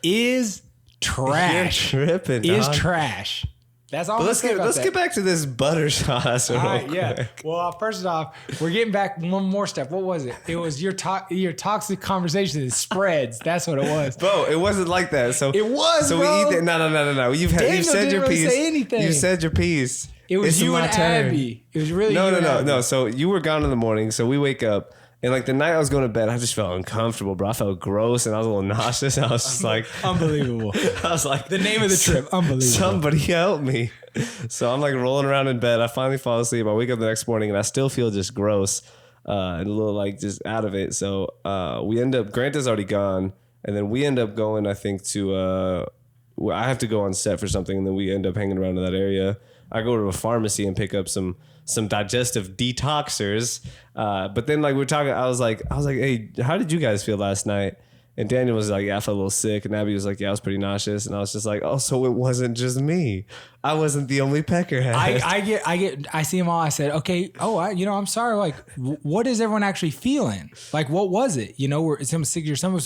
is trash.
You're tripping,
Is
dog.
trash. That's all.
But
I'm
let's
gonna say about
get
that.
back to this butter sauce real
All right, yeah.
quick.
Well, first off, we're getting back one more step. What was it? It was your toxic conversation that spreads. That's what it was.
Bro, it wasn't like that. So
It was,
So
bro.
we eat that. No. You've
Daniel
said
didn't
your
really
piece.
say anything.
You said your piece.
It was
It's
you
my
and
turn.
Abby. It was really you and Abby.
No. So you were gone in the morning. So we wake up. And like the night I was going to bed, I just felt uncomfortable, bro. I felt gross and I was a little nauseous. I was just like,
Unbelievable.
I was like,
The name of the trip, unbelievable.
Somebody help me. So I'm like rolling around in bed. I finally fall asleep. I wake up the next morning and I still feel just gross and a little like just out of it. So we end up, Grant is already gone. And then we end up going, I think, to, I have to go on set for something. And then we end up hanging around in that area. I go to a pharmacy and pick up some digestive detoxers. But then like we're talking, I was like, hey, how did you guys feel last night? And Daniel was like, yeah, I felt a little sick. And Abby was like, yeah, I was pretty nauseous. And I was just like, oh, so it wasn't just me. I wasn't the only peckerhead.
I see them all. I said, okay. Oh, I'm sorry. Like, what is everyone actually feeling? Like, what was it? Where some sick or some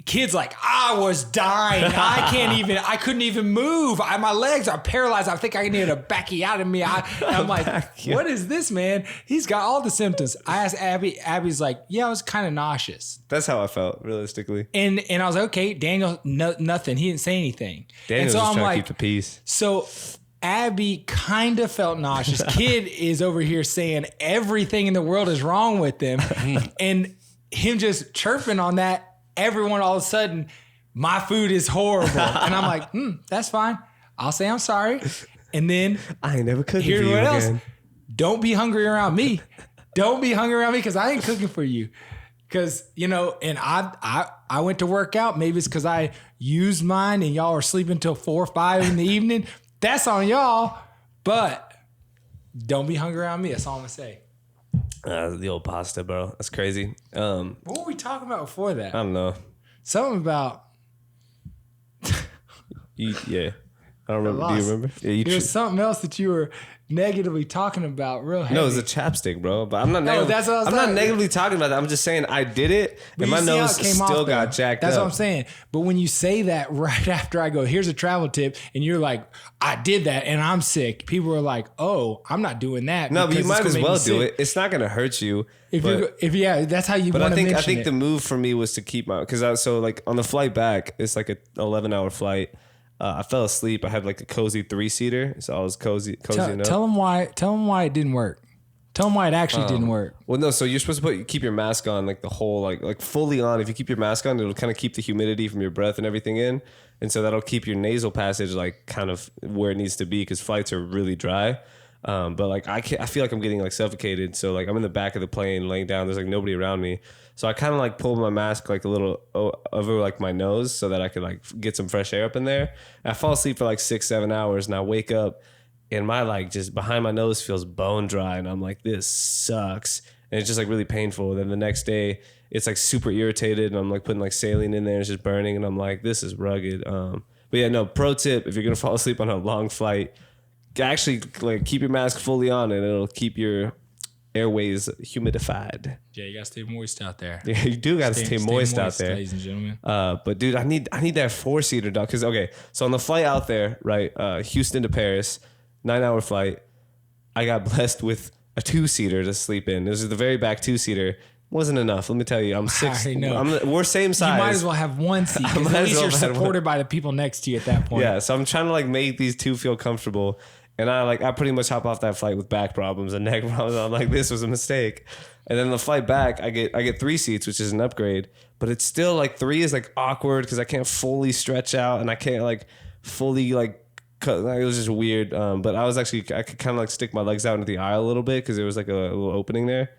kids like, I was dying. I couldn't even move. My legs are paralyzed. I think I need a backiotomy. I'm like, what is this, man? He's got all the symptoms. I asked Abby. Abby's like, yeah, I was kind of nauseous.
That's how I felt, realistically.
And I was like, okay, Daniel, nothing. He didn't say anything.
Daniel
and so
was
I'm
trying
like,
to keep the peace.
so Abby kind of felt nauseous. Kid is over here saying everything in the world is wrong with them. And him just chirping on that, everyone all of a sudden, my food is horrible. And I'm like, that's fine. I'll say I'm sorry. And then
I ain't never cooking for
here's
you
what else.
again.
Don't be hungry around me. Don't be hungry around me because I ain't cooking for you. Because, and I went to work out. Maybe it's because I used mine and y'all are sleeping till 4 or 5 in the evening. That's on y'all. But don't be hungry around me. That's all I'm going to say.
The old pasta, bro. That's crazy.
What were we talking about before that?
I don't know.
Something about...
Yeah. I don't remember. Do you remember? Yeah,
There was something else that you were negatively talking about real heavy.
No, it was a chapstick, bro. But I'm not.
That's what I was
I'm
talking-
not negatively talking about that. I'm just saying I did it,
But
and
you
my
see how
nose
it came
still
off,
got
though.
jacked
That's
up.
what I'm saying. But when you say that right after I go, here's a travel tip, and you're like, I did that and I'm sick. People are like, oh, I'm not doing that.
No, but you
because
might
it's
as
gonna make
well
me
do
sick.
it. It's not gonna hurt you.
If that's how you
But
want to mention
I think
it.
the move for me was to keep my so like on the flight back, it's like a 11-hour flight. I fell asleep. I had like a cozy 3-seater, so I was cozy enough.
Tell them why it didn't work. Tell them why it actually didn't work.
Well, no. So you're supposed to keep your mask on, like the whole, like fully on. If you keep your mask on, it'll kind of keep the humidity from your breath and everything in, and so that'll keep your nasal passage like kind of where it needs to be because flights are really dry. But like I feel like I'm getting like suffocated. So like I'm in the back of the plane, laying down. There's like nobody around me. So I kind of like pulled my mask like a little over like my nose so that I could like get some fresh air up in there. And I fall asleep for like 6-7 hours, and I wake up. And my like just behind my nose feels bone dry, and I'm like, this sucks, and it's just like really painful. Then the next day, it's like super irritated, and I'm like putting like saline in there, it's just burning, and I'm like, this is rugged. But yeah, no. Pro tip: if you're gonna fall asleep on a long flight, actually like keep your mask fully on, and it'll keep your airways humidified.
Yeah, you gotta stay moist out there.
Yeah, you do got to stay moist out there,
ladies and gentlemen.
but dude, I need that 4-seater, dog. Because okay, so on the flight out there, right, Houston to Paris. 9-hour flight. I got blessed with a 2-seater to sleep in. This is the very back 2-seater. Wasn't enough. Let me tell you. I'm 6.
I know.
We're same size.
You might as well have one seat. 'Cause
might
at
as
least
well
you're
have one.
supported by the people next to you at that point.
Yeah. So I'm trying to like make these two feel comfortable. And I pretty much hop off that flight with back problems and neck problems. I'm like, this was a mistake. And then the flight back, I get 3 seats, which is an upgrade. But it's still like 3 is like awkward because I can't fully stretch out and I can't like fully like. It was just weird, but I could kind of like stick my legs out into the aisle a little bit because there was like a little opening there.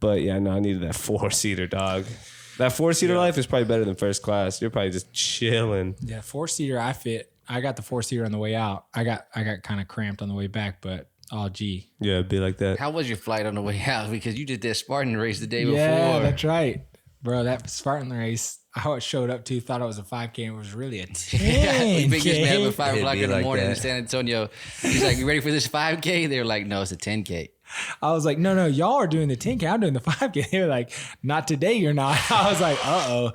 But yeah, no, I needed that 4-seater, dog. That 4-seater life is probably better than first class. You're probably just chilling.
Yeah, 4-seater. I got the 4-seater on the way out. I got kind of cramped on the way back, but oh gee.
Yeah, it'd be like that.
How was your flight on the way out? Because you did that Spartan race the day
Yeah,
before.
that's right, bro. That Spartan race. How it showed up to, thought it was a 5K, and it was really a 10K.
Biggest man at 5
It'd
o'clock
be
in the
like
morning in
that.
San Antonio. He's like, you ready for this 5K? They're like, no, it's a 10K.
I was like, no, y'all are doing the 10K. I'm doing the 5K. They were like, not today, you're not. I was like, uh-oh.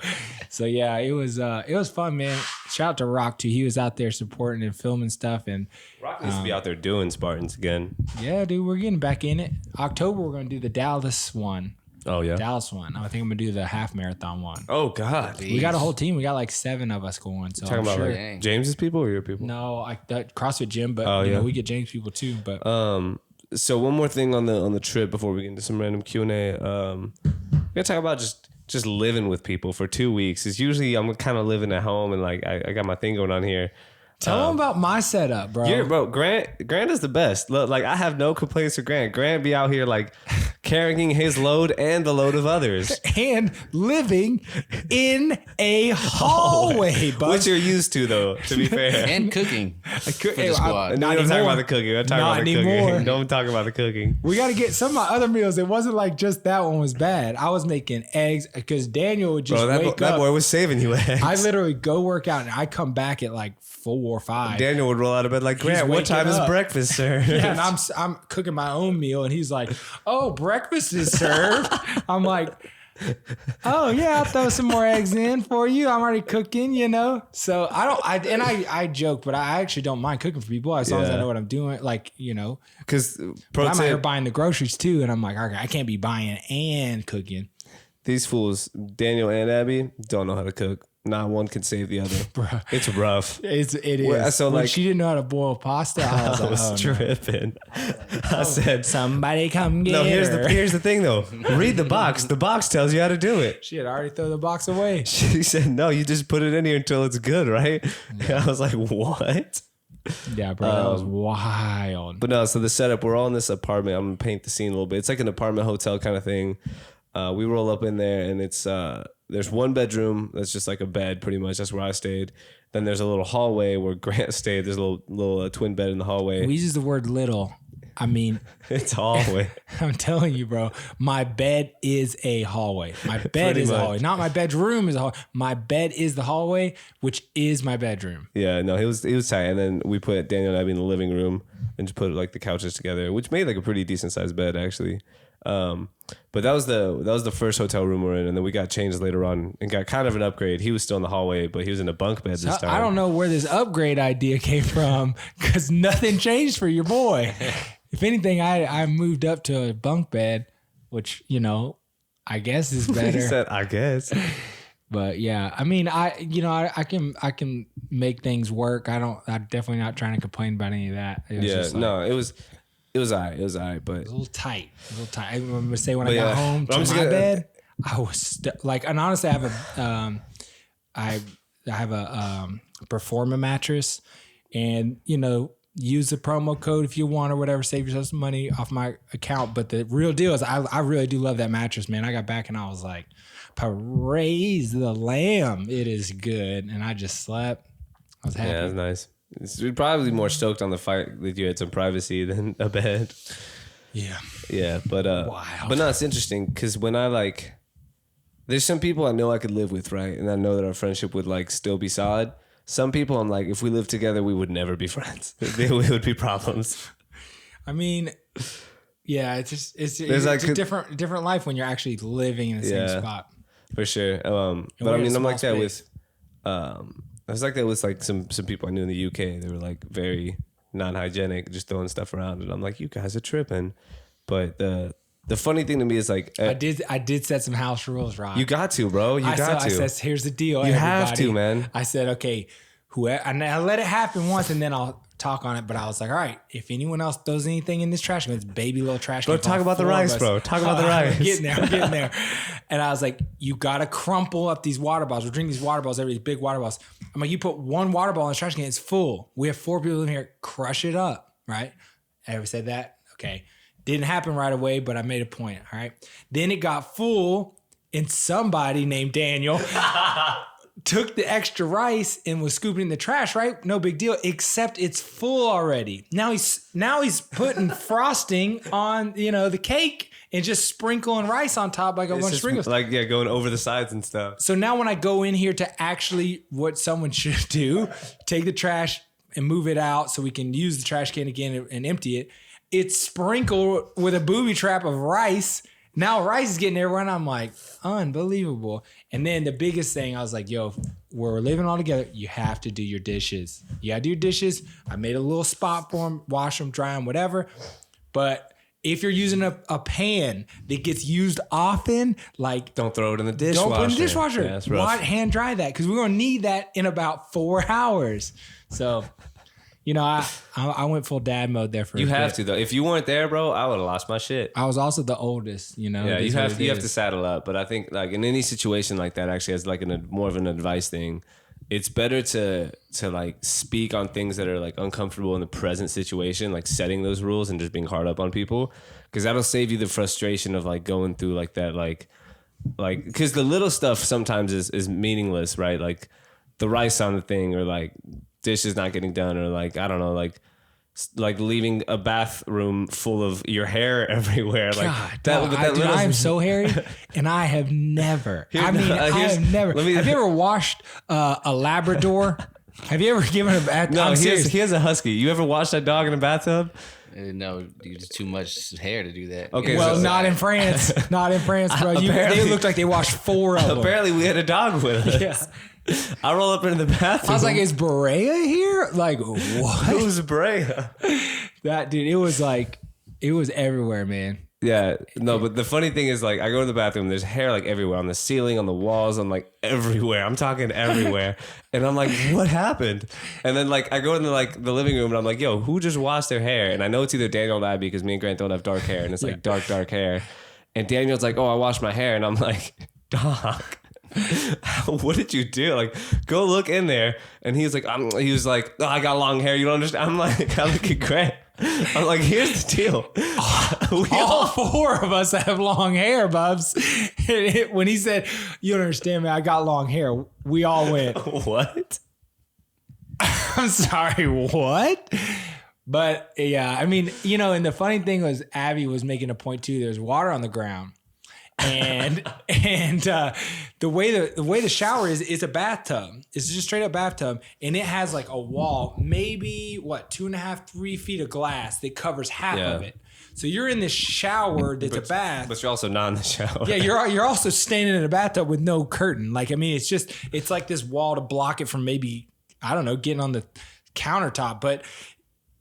So yeah, it was fun, man. Shout out to Rock too. He was out there supporting and filming stuff, and
Rock needs to be out there doing Spartans again.
yeah, dude, we're getting back in it. October, we're gonna do the Dallas one.
Oh yeah.
Dallas one. I think I'm gonna do the half marathon one.
Oh god.
We got a whole team. We got like 7 of us going. So
Talking
I'm
about
sure.
like
Dang.
James's people or your people?
No, like that CrossFit gym, but
Oh,
you
yeah.
know, we get James people too. But
So one more thing on the trip before we get into some random Q&A. We're gonna talk about just living with people for 2 weeks. It's usually I'm kind of living at home and like I got my thing going on here.
tell them about my setup, bro.
Yeah, bro. Grant is the best. Look, like I have no complaints with Grant. Grant be out here like carrying his load and the load of others,
And living in a hallway, bud.
which you're used to though. To be fair,
And cooking for
Hey,
the squad.
no, we don't talk about the cooking. I'm talking
Not
about the
anymore.
cooking. Don't talk about the cooking.
We got to get some of my other meals. It wasn't like just that one was bad. I was making eggs because Daniel would just
Bro,
wake
that
up.
boy was saving you eggs.
I literally go work out and I come back at like 4 or 5.
Daniel would roll out of bed like, Grant, what
waking
time is
up.
breakfast, sir?
Yeah, and I'm cooking my own meal, and he's like, "Oh, breakfast is served." I'm like, "Oh yeah, I'll throw some more eggs in for you. I'm already cooking, you know." So I joke, but I actually don't mind cooking for people as long as I
Yeah.
know what I'm doing. Like, you know,
Because
I'm out here buying the groceries too, and I'm like, okay, I can't be buying and cooking.
these fools, Daniel and Abby, don't know how to cook. Not one can save the other.
Bruh.
It's rough.
It is.
Well, so,
when
like-
she didn't know how to boil pasta, I was
I
like,
was
oh, no.
tripping. I said,
Somebody come get
no, here's
her.
here's the thing though. Read the box. The box tells you how to do it.
She had already thrown the box away.
She said, no, you just put it in here until it's good, right? And I was like, what?
Yeah, bro, that was wild.
But no, so the setup, we're all in this apartment. I'm gonna paint the scene a little bit. It's like an apartment hotel kind of thing. We roll up in there and it's there's one bedroom that's just like a bed, pretty much. That's where I stayed. Then there's a little hallway where Grant stayed. There's a little twin bed in the hallway.
We use the word little. I mean,
it's a hallway.
I'm telling you, bro. My bed is a hallway. My bed is a hallway. Not my bedroom is a hallway. My bed is the hallway, which is my bedroom.
Yeah, no, he was tight. And then we put Daniel and Abby in the living room and just put like the couches together, which made like a pretty decent sized bed actually. But that was the first hotel room we're in, and then we got changed later on and got kind of an upgrade. He was still in the hallway, but he was in a bunk bed this time.
I don't know where this upgrade idea came from because nothing changed for your boy. If anything, I moved up to a bunk bed, which, you know, I guess is better.
He said, I guess.
But yeah, I mean, I can make things work. I'm definitely not trying to complain about any of that. It was
it was all right, but
it was a little tight. I'm gonna say when I got home to my bed, I was like, and honestly, I have a Performa mattress, and you know, use the promo code if you want or whatever, save yourself some money off my account. But the real deal is I really do love that mattress, man. I got back and I was like, praise the lamb, it is good. And I just slept. I was happy.
Yeah, that's nice. You're probably more stoked on the fight that you had some privacy than a bed. Yeah, but
wild.
But no, it's interesting because when I there's some people I know I could live with, right? And I know that our friendship would like still be solid. Some people I'm like, if we lived together, we would never be friends. There would be problems.
I mean, yeah, it's a different life when you're actually living in the same spot.
For sure. But I mean, I'm like that with I was like that with like some people I knew in the UK. They were like very non-hygienic, just throwing stuff around, and I'm like, you guys are tripping. But the funny thing to me is like
I did set some house rules, Rob.
You got to, bro. I said,
here's the deal.
You
everybody.
have to, man.
I said, okay, and I let it happen once, and then I'll talk on it. But I was like, all right, if anyone else throws anything in this trash can, it's baby little trash can.
Bro, talk about the rice, bro. Talk about the rice.
I'm getting there. And I was like, you gotta crumple up these water bottles. We're drinking these water bottles, these big water bottles. I'm like, you put one water bottle in the trash can, it's full. We have 4 people in here. Crush it up, right? I ever said that? Okay. Didn't happen right away, but I made a point. All right. Then it got full, and somebody named Daniel took the extra rice and was scooping in the trash, right? No big deal, except it's full already. Now he's putting frosting on, the cake and just sprinkling rice on top like a bunch of sprinkles.
Like, yeah, going over the sides and stuff.
So now when I go in here to actually what someone should do, take the trash and move it out so we can use the trash can again and empty it. It's sprinkled with a booby trap of rice. Now rice is getting everywhere, and I'm like, unbelievable. And then the biggest thing, I was like, yo, we're living all together. You have to do your dishes. You got to do your dishes. I made a little spot for them, wash them, dry them, whatever. But if you're using a pan that gets used often, like...
Don't throw it in the dishwasher.
Don't put it in the dishwasher.
Yeah, that's rough.
Hand dry that, because we're going to need that in about 4 hours. So... I went full dad mode there for
you have to though. If you weren't there, bro, I would have lost my shit.
I was also the oldest,
Yeah, you have to saddle up. But I think like in any situation like that, actually as like more of an advice thing, it's better to like speak on things that are like uncomfortable in the present situation, like setting those rules and just being hard up on people, because that'll save you the frustration of like going through like that, like because the little stuff sometimes is meaningless, right? Like the rice on the thing, or like dishes not getting done, or like I don't know, like leaving a bathroom full of your hair everywhere. Like
God, I am so hairy, and I have never. Have you ever washed a Labrador? Have you ever given a bath?
No, he has a husky. You ever washed that dog in a bathtub?
No, there's too much hair to do that.
Okay,
well, not in France. Not in France, bro. They looked like they washed 4 of them.
Apparently, we had a dog with us.
Yeah.
I roll up into the bathroom.
I was like, is Berea here? Like, what?
Who's Berea?
That dude, it was everywhere, man.
Yeah, no, but the funny thing is, like, I go to the bathroom, there's hair like everywhere, on the ceiling, on the walls, on like everywhere. I'm talking everywhere. And I'm like, what happened? And then like I go into like the living room and I'm like, yo, who just washed their hair? And I know it's either Daniel or Abby, because me and Grant don't have dark hair, and it's like dark hair. And Daniel's like, oh, I washed my hair. And I'm like, Doc, what did you do? Like, go look in there. And he was like, oh, I got long hair. You don't understand. I'm like, I look at Grant. I'm like, here's the deal.
All four of us have long hair, Bubs. When he said, "You don't understand me, I got long hair," we all went,
What?
I'm sorry, what? But yeah, I mean, you know, and the funny thing was Abby was making a point too. There's water on the ground. And the way the shower is a bathtub. It's just straight up bathtub, and it has like a wall, maybe 2.5, 3 feet of glass that covers half of it. So you're in this shower that's a bath,
But you're also not in the shower.
yeah, you're also standing in a bathtub with no curtain. Like, I mean, it's like this wall to block it from maybe, I don't know, getting on the countertop. But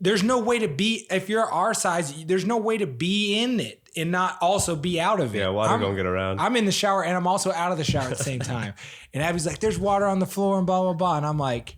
there's no way to be, if you're our size, there's no way to be in it and not also be out of it.
Yeah, water gonna get around.
I'm in the shower and I'm also out of the shower at the same time. And Abby's like, there's water on the floor and blah, blah, blah. And I'm like,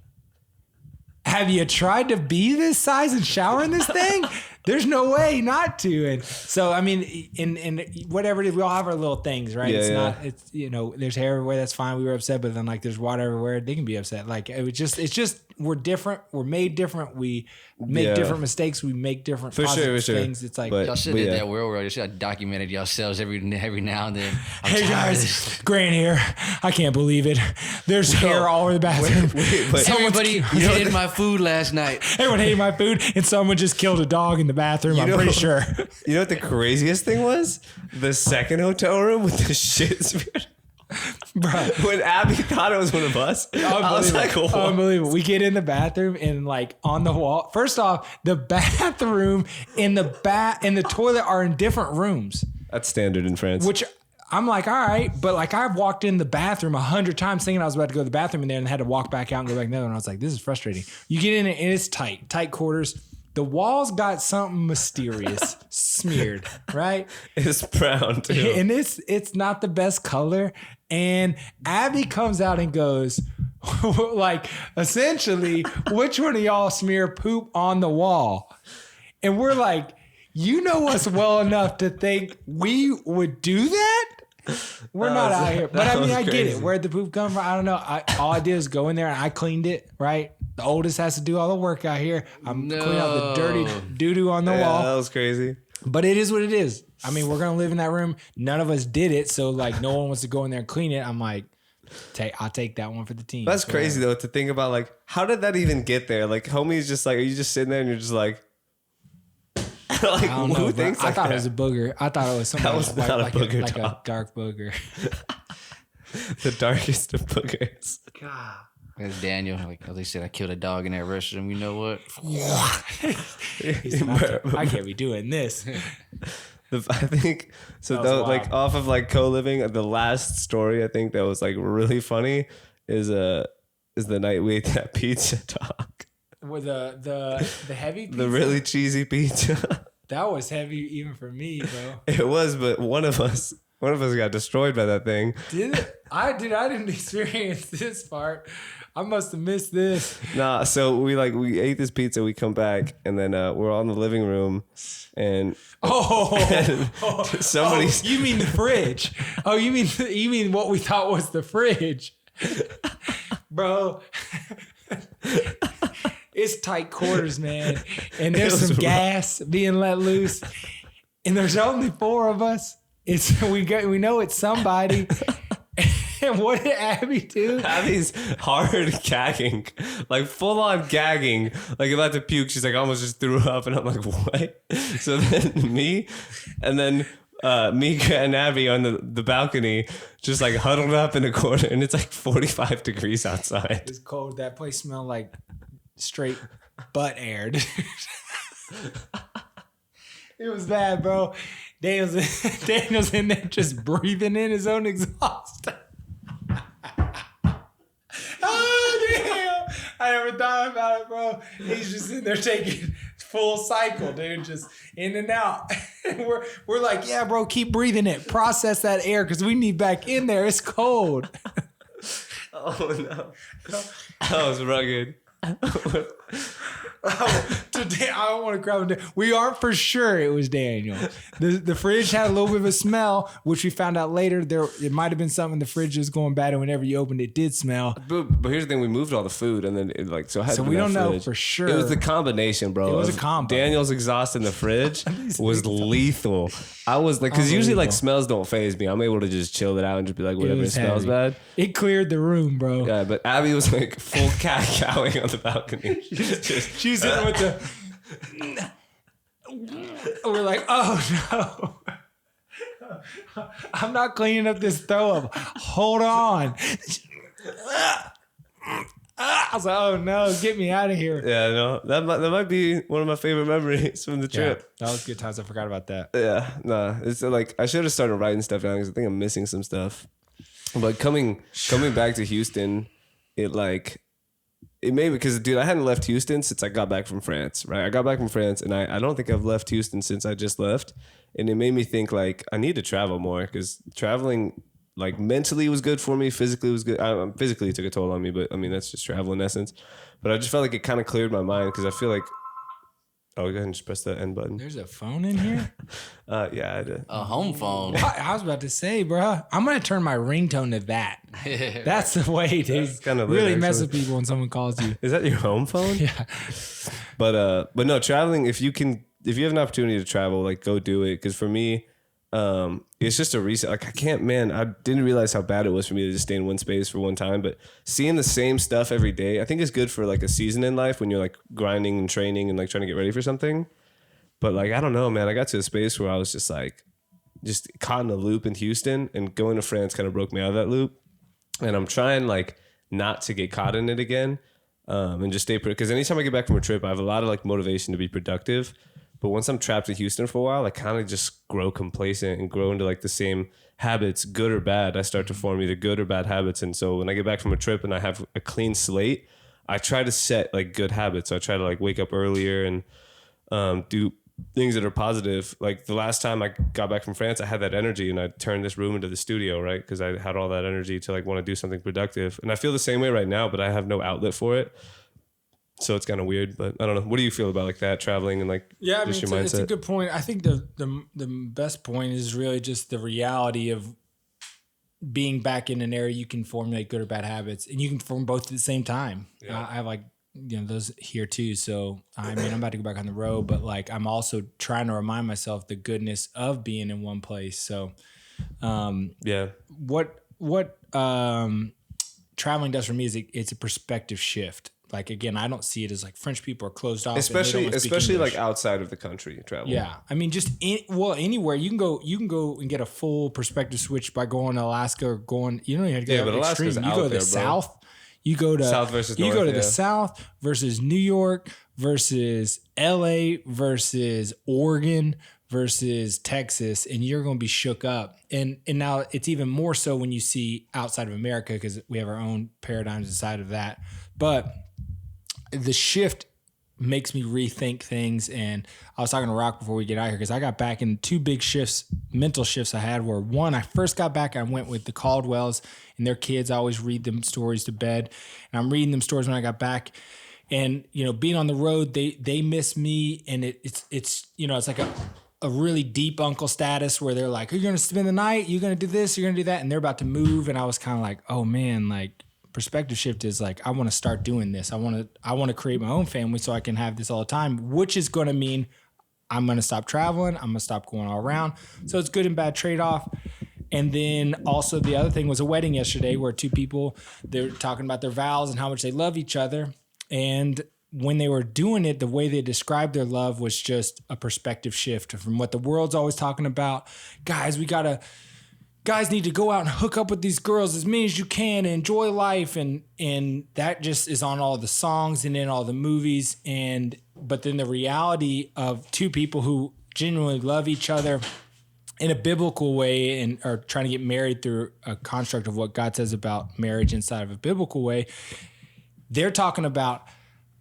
have you tried to be this size and shower in this thing? There's no way not to. And so, I mean, in whatever it is, we all have our little things, right?
Yeah,
It's you know, there's hair everywhere. That's fine. We were upset, but then like there's water everywhere. They can be upset. Like it's just, we're different. We're made different. We make different mistakes. We make different positive things. It's like,
y'all should have did that real world. You should have documented yourselves every now and then.
hey guys, grand hair. I can't believe it. There's hair all over the bathroom.
Everybody hated my food last night.
Everyone hated my food, and someone just killed a dog in the bathroom. I'm pretty sure.
You know what the craziest thing was? The second hotel room with the shit smeared.
Bro,
When Abby thought it was one of us, I was like, what?
unbelievable. We get in the bathroom and like on the wall. First off, the bathroom and the toilet are in different rooms,
That's standard in France.
which I'm like, all right, but like I've walked in the bathroom 100 times thinking I was about to go to the bathroom in there and had to walk back out and go back there. And I was like, this is frustrating. You get in it and it's tight quarters. The walls got something mysterious smeared, right?
It's brown too.
And it's not the best color. And Abby comes out and goes, like, essentially, which one of y'all smear poop on the wall? And we're like, you know us well enough to think we would do that? We're not out here. But I mean, I get it. Where'd the poop come from? I don't know. All I did is go in there and I cleaned it, right? The oldest has to do all the work out here. I'm cleaning out the dirty doo-doo on the wall.
That was crazy.
But it is what it is. I mean, we're going to live in that room. None of us did it. So, like, no one wants to go in there and clean it. I'm like, I'll take that one for the team.
That's crazy, though, to think about, like, how did that even get there? Like, homie's just like, are you just sitting there and you're just like, like,
I don't know.
who thinks
I
like
thought
that?
it was a booger. I thought it was something
That was not a booger,
like
dog.
a dark booger.
The darkest of boogers.
God.
That's Daniel. Like they said, I killed a dog in that restroom. You know what?
I can't be doing this.
I think so.
That was
Though, like
wild.
off of like co-living, the last story I think that was like really funny is the night we ate that pizza, dog.
With the heavy pizza?
The really cheesy pizza.
That was heavy even for me, bro.
It was, but one of us got destroyed by that thing.
Did it? I didn't experience this part. I must have missed this.
Nah, so we ate this pizza, we come back, and then we're all in the living room, and somebody's
you mean the fridge? Oh, you mean what we thought was the fridge, bro? It's tight quarters, man, and there's some gas being let loose, and there's only 4 of us. We know it's somebody. And what did Abby do?
Abby's hard gagging, like full on gagging, like about to puke. She's like, I almost just threw up, and I'm like, what? So then me and Abby on the balcony, just like huddled up in a corner, and it's like 45 degrees outside.
It's cold. That place smelled like straight butt air. Dude. It was bad, bro. Daniel's in there just breathing in his own exhaust. Oh, damn. I never thought about it, bro. He's just in there taking full cycle, dude, just in and out. And we're like, yeah, bro, keep breathing it. Process that air because we need back in there. It's cold.
Oh, no. That was rugged.
To I don't want to grab it. We aren't for sure it was Daniel. The fridge had a little bit of a smell, which we found out later. It might have been something in the fridge was going bad, and whenever you opened it, did smell.
But here's the thing: we moved all the food, and then so
we don't know for sure.
It was the combination, bro.
It was a combo.
Daniel's exhaust in the fridge was lethal. I was like, because usually like smells don't faze me. I'm able to just chill it out and just be like, whatever, it smells bad.
It cleared the room, bro.
Yeah, but Abby was like full cat-cowing on the balcony.
She was hitting with the. We're like, oh no. I'm not cleaning up this throw up. Hold on. I was like, oh no, get me out of here.
Yeah, no, that might be one of my favorite memories from the trip.
That was good times. I forgot about that.
Yeah, nah, it's like I should have started writing stuff down because I think I'm missing some stuff. But coming back to Houston, it made me, because dude, I hadn't left Houston since I got back from France, right? I got back from France and I don't think I've left Houston since I just left. And it made me think like I need to travel more, because traveling like mentally was good for me. Physically was good. Physically it took a toll on me, but I mean, that's just travel in essence. But I just felt like it kind of cleared my mind, because I feel like, oh, go ahead and just press that end button.
There's a phone in here?
Yeah, I did.
A home phone.
I was about to say, bro, I'm going to turn my ringtone to that. That's the way to really mess with people when someone calls you.
Is that your home phone?
Yeah.
But no, traveling, if you have an opportunity to travel, like go do it. Because for me, it's just a reset. Like I didn't realize how bad it was for me to just stay in one space for one time. But seeing the same stuff every day, I think is good for like a season in life when you're like grinding and training and like trying to get ready for something. But like, I don't know, man, I got to a space where I was just like, just caught in a loop in Houston, and going to France kind of broke me out of that loop. And I'm trying like not to get caught in it again, and just stay, because anytime I get back from a trip, I have a lot of like motivation to be productive. But once I'm trapped in Houston for a while, I kind of just grow complacent and grow into like the same habits, good or bad. I start to form either good or bad habits. And so when I get back from a trip and I have a clean slate, I try to set like good habits. So I try to like wake up earlier and do things that are positive. Like the last time I got back from France, I had that energy and I turned this room into the studio, right? Because I had all that energy to like want to do something productive. And I feel the same way right now, but I have no outlet for it. So it's kind of weird, but I don't know. What do you feel about like that, traveling and like just your mindset?
It's a good point. I think the best point is really just the reality of being back in an area you can formulate good or bad habits, and you can form both at the same time. Yeah. I have like, those here too. So I mean, I'm about to go back on the road, but like I'm also trying to remind myself the goodness of being in one place. So what traveling does for me is it's a perspective shift. Like, again, I don't see it as like French people are closed off.
Especially like outside of the country travel.
Yeah. I mean, just anywhere you can go and get a full perspective switch by going to Alaska or going, you don't even have to go to the extreme. You go to the South, you go to
South versus North,
the South versus New York versus LA versus Oregon versus Texas, and you're going to be shook up. And now it's even more so when you see outside of America, because we have our own paradigms inside of that. But the shift makes me rethink things. And I was talking to Rock before we get out here, because I got back in two big shifts, mental shifts I had, where one, I first got back, I went with the Caldwells and their kids. I always read them stories to bed, and I'm reading them stories when I got back. And, being on the road, they miss me. And it's it's like a really deep uncle status where they're like, are you going to spend the night? You're going to do this, you're going to do that. And they're about to move. And I was kind of like, oh man, like, perspective shift is like, I want to start doing this. I want to create my own family so I can have this all the time, which is going to mean I'm going to stop traveling. I'm going to stop going all around. So it's good and bad trade-off. And then also the other thing was a wedding yesterday where two people, they're talking about their vows and how much they love each other. And when they were doing it, the way they described their love was just a perspective shift from what the world's always talking about. Guys need to go out and hook up with these girls as many as you can and enjoy life. And that just is on all the songs and in all the movies. But then the reality of two people who genuinely love each other in a biblical way and are trying to get married through a construct of what God says about marriage inside of a biblical way. They're talking about,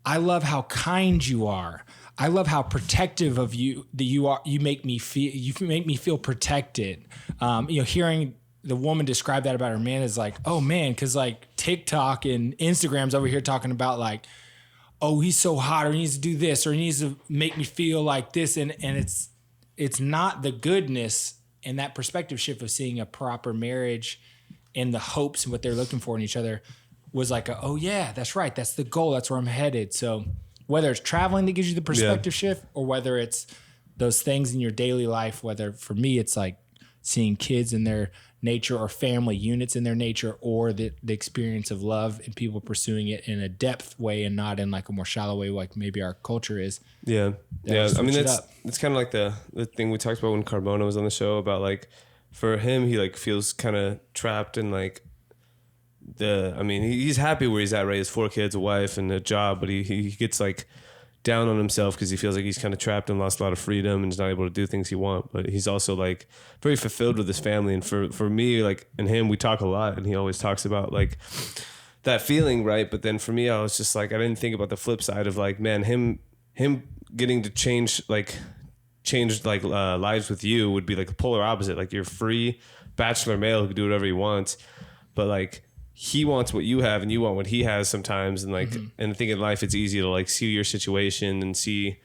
I love how kind you are. I love how protective of you that you are. You make me feel protected. Hearing the woman describe that about her man is like, oh man, because like TikTok and Instagram's over here talking about like, oh, he's so hot, or he needs to do this, or he needs to make me feel like this. And it's not the goodness and that perspective shift of seeing a proper marriage and the hopes and what they're looking for in each other was like, oh yeah, that's right. That's the goal. That's where I'm headed. So whether it's traveling that gives you the perspective shift, or whether it's those things in your daily life, whether for me, it's like seeing kids in their nature or family units in their nature, or the experience of love and people pursuing it in a depth way and not in like a more shallow way, like maybe our culture is.
Yeah. I mean, it's kind of like the thing we talked about when Carbona was on the show about like, for him, he like feels kind of trapped in like he's happy where he's at, right? He has 4 kids, a wife and a job, but he gets like down on himself because he feels like he's kind of trapped and lost a lot of freedom and is not able to do things he wants. But he's also like very fulfilled with his family. And for me, like, and him, we talk a lot, and he always talks about like that feeling, right? But then for me, I was just like, I didn't think about the flip side of like, man, him getting to change lives with you would be like the polar opposite. Like, you're free bachelor male who can do whatever he wants, but like he wants what you have and you want what he has sometimes. And like, and I think in life it's easy to like see your situation and see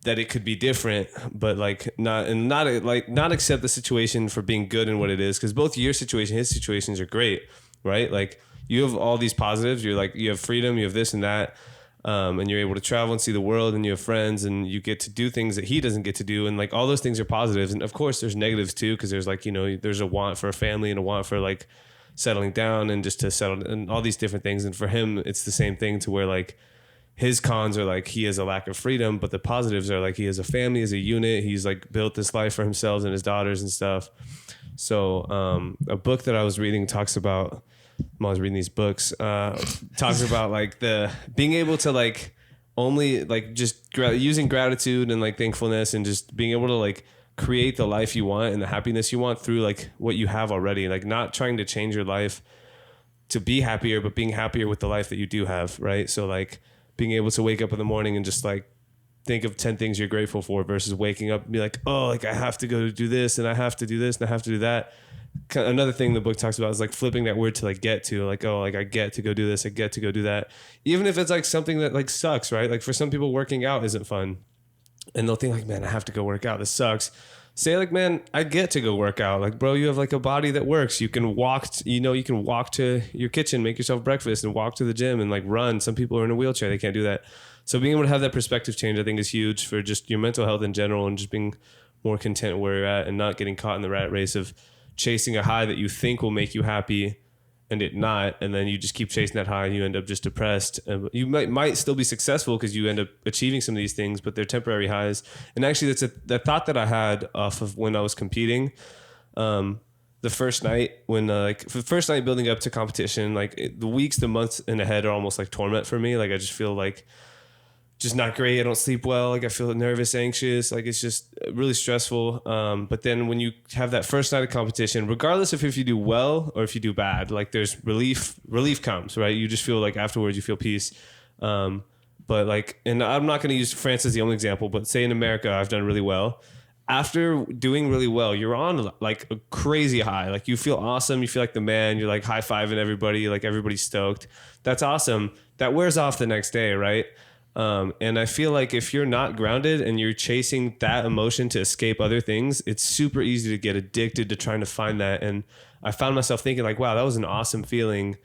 that it could be different, but like not accept the situation for being good and what it is. Cause both your situation, his situations are great, right? Like, you have all these positives. You're like, you have freedom, you have this and that. And you're able to travel and see the world, and you have friends, and you get to do things that he doesn't get to do. And like, all those things are positives. And of course there's negatives too. Cause there's like, you know, there's a want for a family and a want for like settling down and just to settle and all these different things. And for him, it's the same thing, to where like his cons are like he has a lack of freedom, but the positives are like he has a family, as a unit. He's like built this life for himself and his daughters and stuff. So a book that I was reading talks about, I'm always reading these books, talks about like the being able to like only like just using gratitude and like thankfulness and just being able to like create the life you want and the happiness you want through like what you have already. Like, not trying to change your life to be happier, but being happier with the life that you do have, right? So like being able to wake up in the morning and just like think of 10 things you're grateful for, versus waking up and be like, oh, like I have to go do this and I have to do this and I have to do that. Another thing the book talks about is like flipping that word to like get to, like, oh, like I get to go do this, I get to go do that. Even if it's like something that like sucks, right? Like for some people, working out isn't fun. And they'll think like, man, I have to go work out. This sucks. Say like, man, I get to go work out. Like, bro, you have like a body that works. You can walk, you can walk to your kitchen, make yourself breakfast and walk to the gym and like run. Some people are in a wheelchair. They can't do that. So being able to have that perspective change, I think, is huge for just your mental health in general, and just being more content where you're at and not getting caught in the rat race of chasing a high that you think will make you happy and it not, and then you just keep chasing that high and you end up just depressed. And you might still be successful because you end up achieving some of these things, but they're temporary highs. And actually, that's the thought that I had off of when I was competing. The first night when the first night building up to competition, like the weeks, the months in ahead are almost like torment for me. Like, I just feel like just not great. I don't sleep well. Like, I feel nervous, anxious. Like, it's just really stressful. But then when you have that first night of competition, regardless of if you do well or if you do bad, like there's relief comes, right? You just feel like afterwards you feel peace. But like, and I'm not going to use France as the only example, but say in America, I've done really well. After doing really well, you're on like a crazy high. Like, you feel awesome. You feel like the man. You're like high-fiving everybody. Like, everybody's stoked. That's awesome. That wears off the next day, right? And I feel like if you're not grounded and you're chasing that emotion to escape other things, it's super easy to get addicted to trying to find that. And I found myself thinking like, wow, that was an awesome feeling.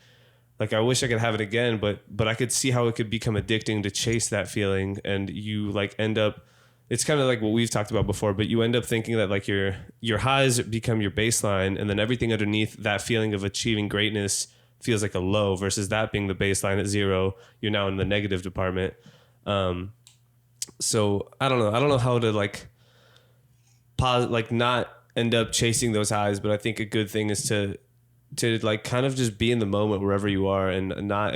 Like, I wish I could have it again, but I could see how it could become addicting to chase that feeling. And you like end up, it's kind of like what we've talked about before, but you end up thinking that like your highs become your baseline, and then everything underneath that feeling of achieving greatness feels like a low, versus that being the baseline at 0. You're now in the negative department. So I don't know how to like not end up chasing those highs, but I think a good thing is to like kind of just be in the moment wherever you are, and not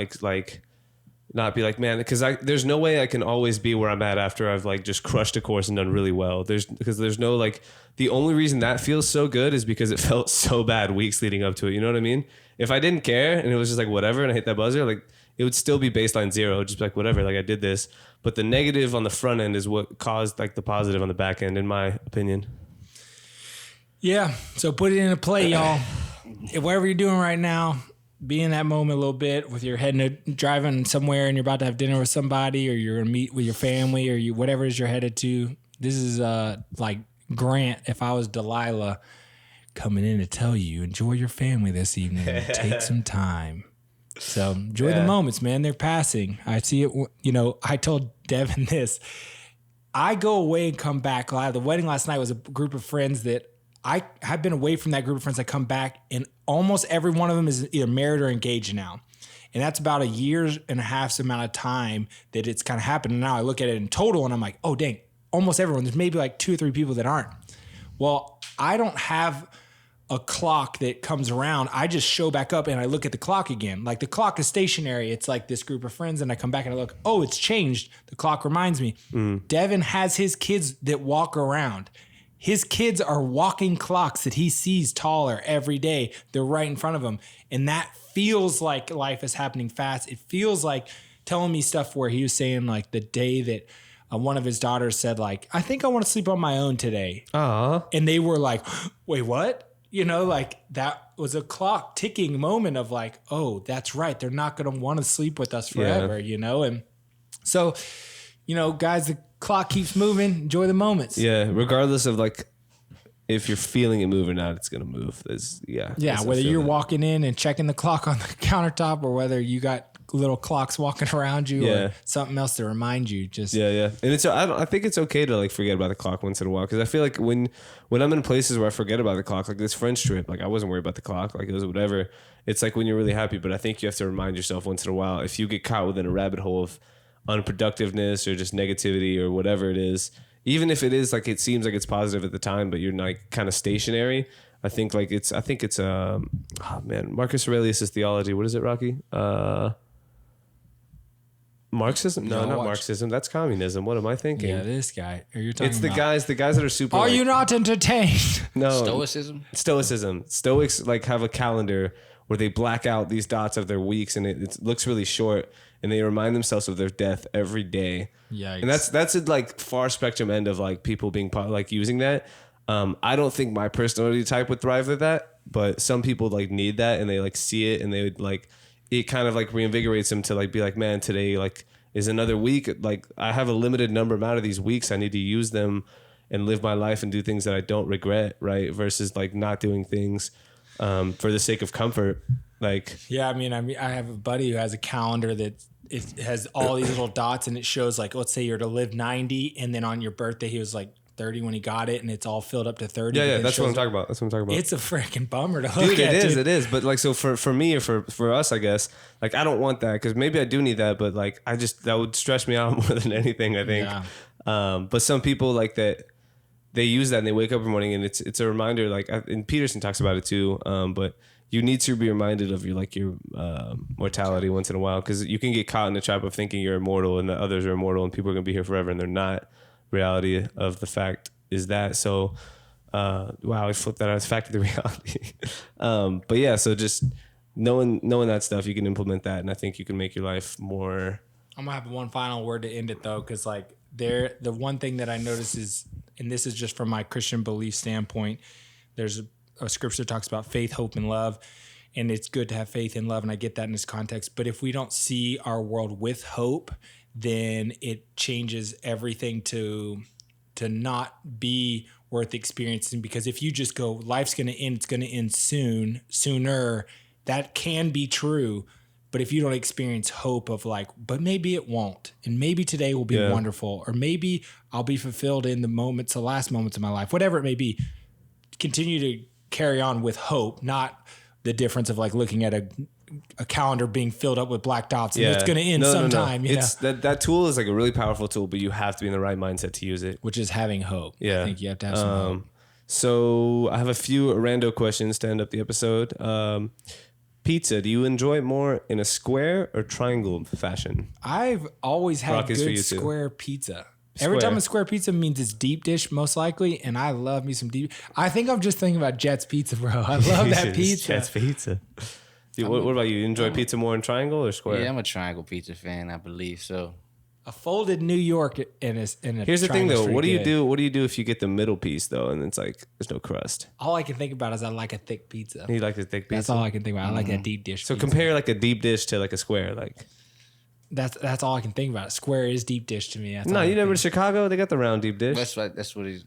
be like, man, because there's no way I can always be where I'm at after I've like just crushed a course and done really well. There's no like, the only reason that feels so good is because it felt so bad weeks leading up to it. You know what I mean? If I didn't care and it was just like whatever, and I hit that buzzer, like it would still be baseline 0, just be like whatever, like I did this. But the negative on the front end is what caused like the positive on the back end, in my opinion.
Yeah. So put it into play, y'all. Whatever you're doing right now, be in that moment a little bit with your driving somewhere and you're about to have dinner with somebody, or you're gonna meet with your family, or whatever it is you're headed to. This is like Grant, if I was Delilah, coming in to tell you, enjoy your family this evening. Take some time. So enjoy the moments, man. They're passing. I see it. You know, I told Devin this. I go away and come back. The wedding last night was a group of friends that I have been away from that group of friends. I come back and almost every one of them is either married or engaged now. And that's about a year and a half's amount of time that it's kind of happened. And now I look at it in total and I'm like, oh, dang, almost everyone. There's maybe like 2 or 3 people that aren't. Well, I don't have a clock that comes around. I just show back up and I look at the clock again. Like the clock is stationary. It's like this group of friends and I come back and I look, oh, it's changed. The clock reminds me. Devin has his kids that walk around. His kids are walking clocks that he sees taller every day. They're right in front of him. And that feels like life is happening fast. It feels like telling me stuff where he was saying like the day that one of his daughters said like, I think I want to sleep on my own today. And they were like, wait, what? You know, like that was a clock ticking moment of like, oh, that's right. They're not going to want to sleep with us forever, you know? And so, you know, guys, the clock keeps moving. Enjoy the moments.
Yeah, regardless of like if you're feeling it move or not, it's gonna move.
Whether you're walking in and checking the clock on the countertop or whether you got little clocks walking around you or something else to remind you.
And it's I think it's okay to like forget about the clock once in a while, because I feel like when I'm in places where I forget about the clock, like this French trip, like I wasn't worried about the clock, like it was whatever. It's like when you're really happy, but I think you have to remind yourself once in a while, if you get caught within a rabbit hole of unproductiveness or just negativity or whatever it is, even if it is like it seems like it's positive at the time but you're like kind of stationary, I think it's Marcus Aurelius' theology. What is it, Rocky? Marxism? No, not Marxism. That's communism. What am I thinking?
Yeah, this guy. Or you're talking
it's the guys that are super.
Are you not entertained?
No.
Stoicism.
Stoics like have a calendar where they black out these dots of their weeks and it looks really short, and they remind themselves of their death every day. Yikes. And that's a like far spectrum end of like people being like using that. I don't think my personality type would thrive with that, but some people like need that and they like see it and they would like, it kind of like reinvigorates them to like be like, man, today like is another week. Like I have a limited amount of these weeks. I need to use them and live my life and do things that I don't regret. Right. Versus like not doing things for the sake of comfort. Like,
yeah, I mean, I have a buddy who has a calendar that it has all these little dots and it shows like, let's say you're to live 90. And then on your birthday, he was like 30 when he got it and it's all filled up to 30.
Yeah. That's what I'm talking about.
It's a freaking bummer to look at.
It is. But like, so for me or for us, I guess, like, I don't want that because maybe I do need that, but like, that would stress me out more than anything, I think. Yeah. But some people like that, they use that and they wake up in the morning and it's a reminder, like, and Peterson talks about it too. But you need to be reminded of your mortality once in a while, because you can get caught in the trap of thinking you're immortal and that others are immortal and people are going to be here forever and they're not. Reality of the fact is that. So, wow, I flipped that out as fact of the reality. But yeah, so just knowing that stuff, you can implement that, and I think you can make your life more.
I'm gonna have one final word to end it though, because like the one thing that I notice is, and this is just from my Christian belief standpoint, there's a scripture that talks about faith, hope, and love. And it's good to have faith and love, and I get that in this context. But if we don't see our world with hope, then it changes everything to not be worth experiencing. Because if you just go, life's going to end, it's going to end sooner, that can be true. But if you don't experience hope of like, but maybe it won't, and maybe today will be wonderful, or maybe I'll be fulfilled in the last moments of my life, whatever it may be, continue to carry on with hope, not the difference of like looking at a calendar being filled up with black dots and it's going to end sometime. No.
It's that tool is like a really powerful tool, but you have to be in the right mindset to use it,
which is having hope.
Yeah.
I think you have to have some hope.
So I have a few rando questions to end up the episode. Pizza, do you enjoy it more in a square or triangle fashion?
I've always had good square pizza. Every time a square pizza means it's deep dish, most likely, and I love me some deep. I think I'm just thinking about Jet's Pizza, bro. I love that pizza.
Jet's Pizza. Dude, what about you? You enjoy pizza more in triangle or square?
Yeah, I'm a triangle pizza fan, I believe so.
A folded New York in a
Here's the thing,
triangle's
though.
pretty
What do you
good.
do? What do you do if you get the middle piece though, and it's like there's no crust?
All I can think about is I like a thick pizza.
You like the thick piece.
That's all I can think about. I like that deep dish.
So
pizza.
compare like a deep dish to like a square. Like
That's all I can think about. Square is deep dish to me. That's
no,
all I
you
can
never to
think.
Chicago. They got the round deep dish.
That's what he's.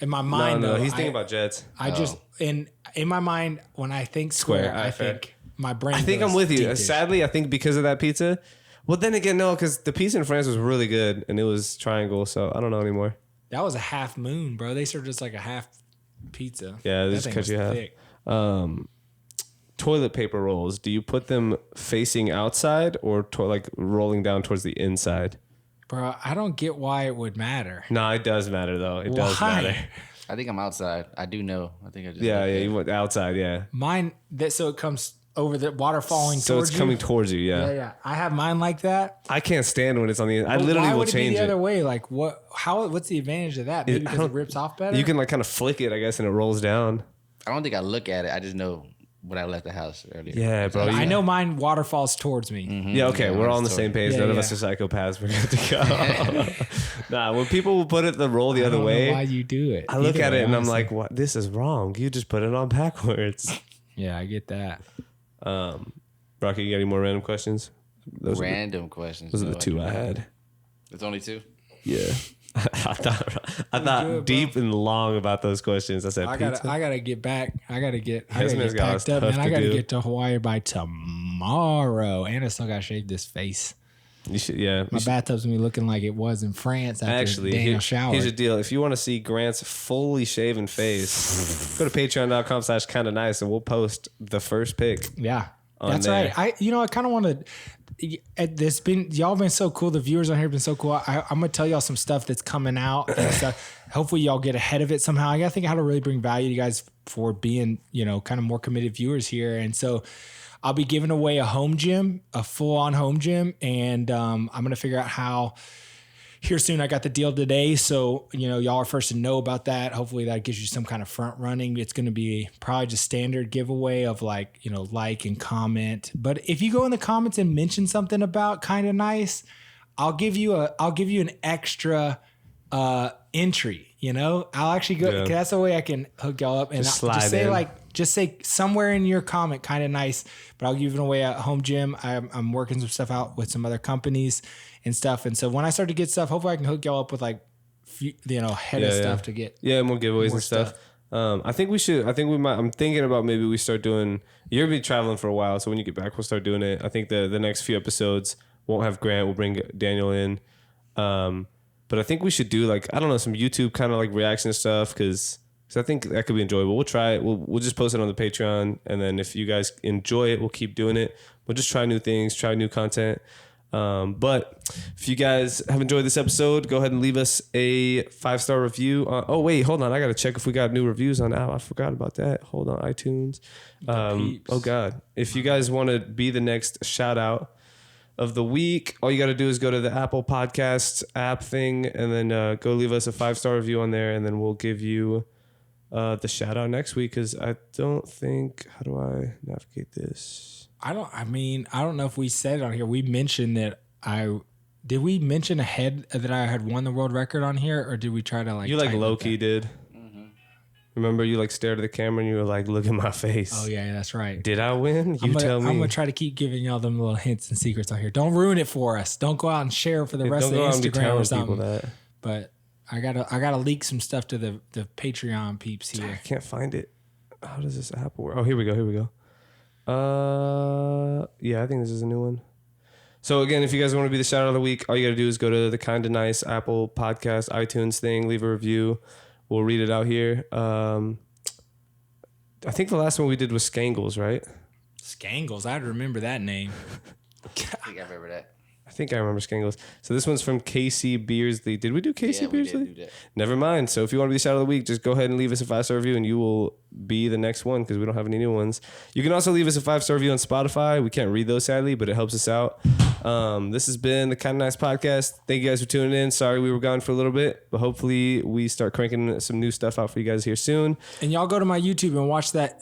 In my
No,
mind,
no,
though,
he's thinking about Jets.
I just in my mind when I think square,
Square,
I
fair.
think my brain.
I think
goes
I'm with you.
deep dish.
Sadly, I think because of that pizza. Well, then again, no, because the pizza in France was really good and it was triangle. So I don't know anymore.
That was a half moon, bro. They served us like a half pizza.
Yeah, they
That
just
thing
cut
was
you half.
thick.
Toilet paper rolls. Do you put them facing outside or like rolling down towards the inside?
Bro, I don't get why it would matter.
No, it does matter though. It does
Why?
matter.
I think I'm outside. I do know. I think I just.
Yeah, you went outside. Yeah.
Mine that so it comes over the water falling
So
towards
it's coming
you.
towards you.
Yeah, yeah. I have mine like that.
I can't stand when it's on the. I
But
literally
why
will
would it be
change
the other
it.
way? Like what? How? What's the advantage of that? Maybe
I
because
don't-
it rips off better.
You can like kind of flick it, I guess, and it rolls down.
I don't think I look at it. I just know when I left the house earlier.
Yeah, bro.
I know mine waterfalls towards me.
Yeah, okay,
Yeah,
we're all on the
mine's
same page.
Yeah,
None of
yeah.
us are psychopaths. We're good to go. Nah, when people will put it the roll the
I
other
don't know why
way,
you do it.
I look
Either
at
way,
it and I'm
honestly.
like, "What? This is wrong. You just put it on backwards."
Yeah, I get that.
Rocky, you got any more random questions? Those are
Random questions.
the
No,
two
do
I
not.
had.
It's only two.
Yeah, I thought
bro.
deep and long about those questions. I said,
I
pizza.
gotta get back. I gotta get
This man's got
packed up,
stuff
man. I
to
gotta
do.
get to Hawaii by tomorrow, and I still gotta shave this face.
You should, yeah.
My bathtub's gonna be looking like it was in France after
Actually,
Daniel showered.
here's the deal. If you want to see Grant's fully shaven face, go to patreon.com/kinda nice and we'll post the first pic.
Yeah,
on
that's
there.
right. I kind of want to. This been y'all been so cool. The viewers on here have been so cool. I'm gonna tell y'all some stuff that's coming out and stuff. Hopefully y'all get ahead of it somehow. I gotta think how to really bring value to you guys for being kind of more committed viewers here. And so I'll be giving away a home gym, a full on home gym, and I'm gonna figure out how. Here soon, I got the deal today, so y'all are first to know about that. Hopefully, that gives you some kind of front running. It's going to be probably just standard giveaway of like and comment. But if you go in the comments and mention something about Kinda Nice, I'll give you an extra entry. I'll actually go.
Yeah.
That's the way I can hook y'all up and
Just slide
say
in.
just say somewhere in your comment, Kinda Nice, but I'll give it away a home gym. I'm working some stuff out with some other companies and stuff. And so when I start to get stuff, hopefully I can hook y'all up with like, head of stuff to get.
Yeah, more giveaways
more
and stuff. I think we might. I'm thinking about maybe we start doing. You're gonna be traveling for a while, so when you get back, we'll start doing it. I think the next few episodes won't have Grant. We'll bring Daniel in. But I think we should do like, I don't know, some YouTube kind of like reaction stuff because I think that could be enjoyable. We'll try it. We'll just post it on the Patreon, and then if you guys enjoy it, we'll keep doing it. We'll just try new things, try new content. But if you guys have enjoyed this episode, go ahead and leave us a 5-star review. Oh wait, hold on. I gotta check if we got new reviews on Apple. I forgot about that. Hold on, iTunes.
peeps.
Oh God, if you guys want to be the next shout out of the week, all you got to do is go to the Apple Podcast app thing, and then go leave us a 5-star review on there, and then we'll give you the shout out next week. Because I don't think, how do I navigate this?
I don't know if we said it on here. We mentioned that did we mention ahead that I had won the world record on here, or did we try to like
You like
tighten up
Loki
that?
did. Remember, you like stared at the camera and you were like, "Look at my face."
Oh yeah, that's right.
Did I win? You tell me.
I'm gonna try to keep giving y'all them little hints and secrets on here. Don't ruin it for us. Don't go out and share for the rest
Don't
of
go
the
out and be
Instagram or
telling
something.
people that.
But I gotta leak some stuff to the Patreon peeps
I
here.
can't find it. How does this app work? Oh, here we go. Yeah, I think this is a new one. So again, if you guys want to be the shout out of the week, all you got to do is go to the Kinda Nice Apple Podcast iTunes thing, leave a review. We'll read it out here. I think the last one we did was Skangles, right?
Skangles, I'd remember that name.
I think I remember that.
I think I remember Skangles. So this one's from Casey Beersley. Did we do Casey
Yeah, we
Beersley?
did do that.
Never mind. So if you want to be the shout of the week, just go ahead and leave us a 5-star review and you will be the next one because we don't have any new ones. You can also leave us a 5-star review on Spotify. We can't read those sadly, but it helps us out. This has been the Kinda Nice Podcast. Thank you guys for tuning in. Sorry we were gone for a little bit, but hopefully we start cranking some new stuff out for you guys here soon.
And y'all go to my YouTube and watch that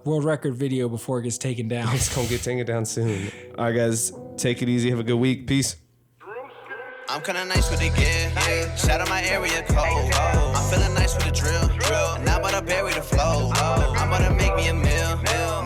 world record video before it gets taken down.
It's going to get taken down soon. All right, guys. Take it easy. Have a good week. Peace.
I'm kinda nice with the gear, yeah. Shout out my area code. I'm feeling nice with the drill. And I'm about to bury the flow. I'm about to make me a meal.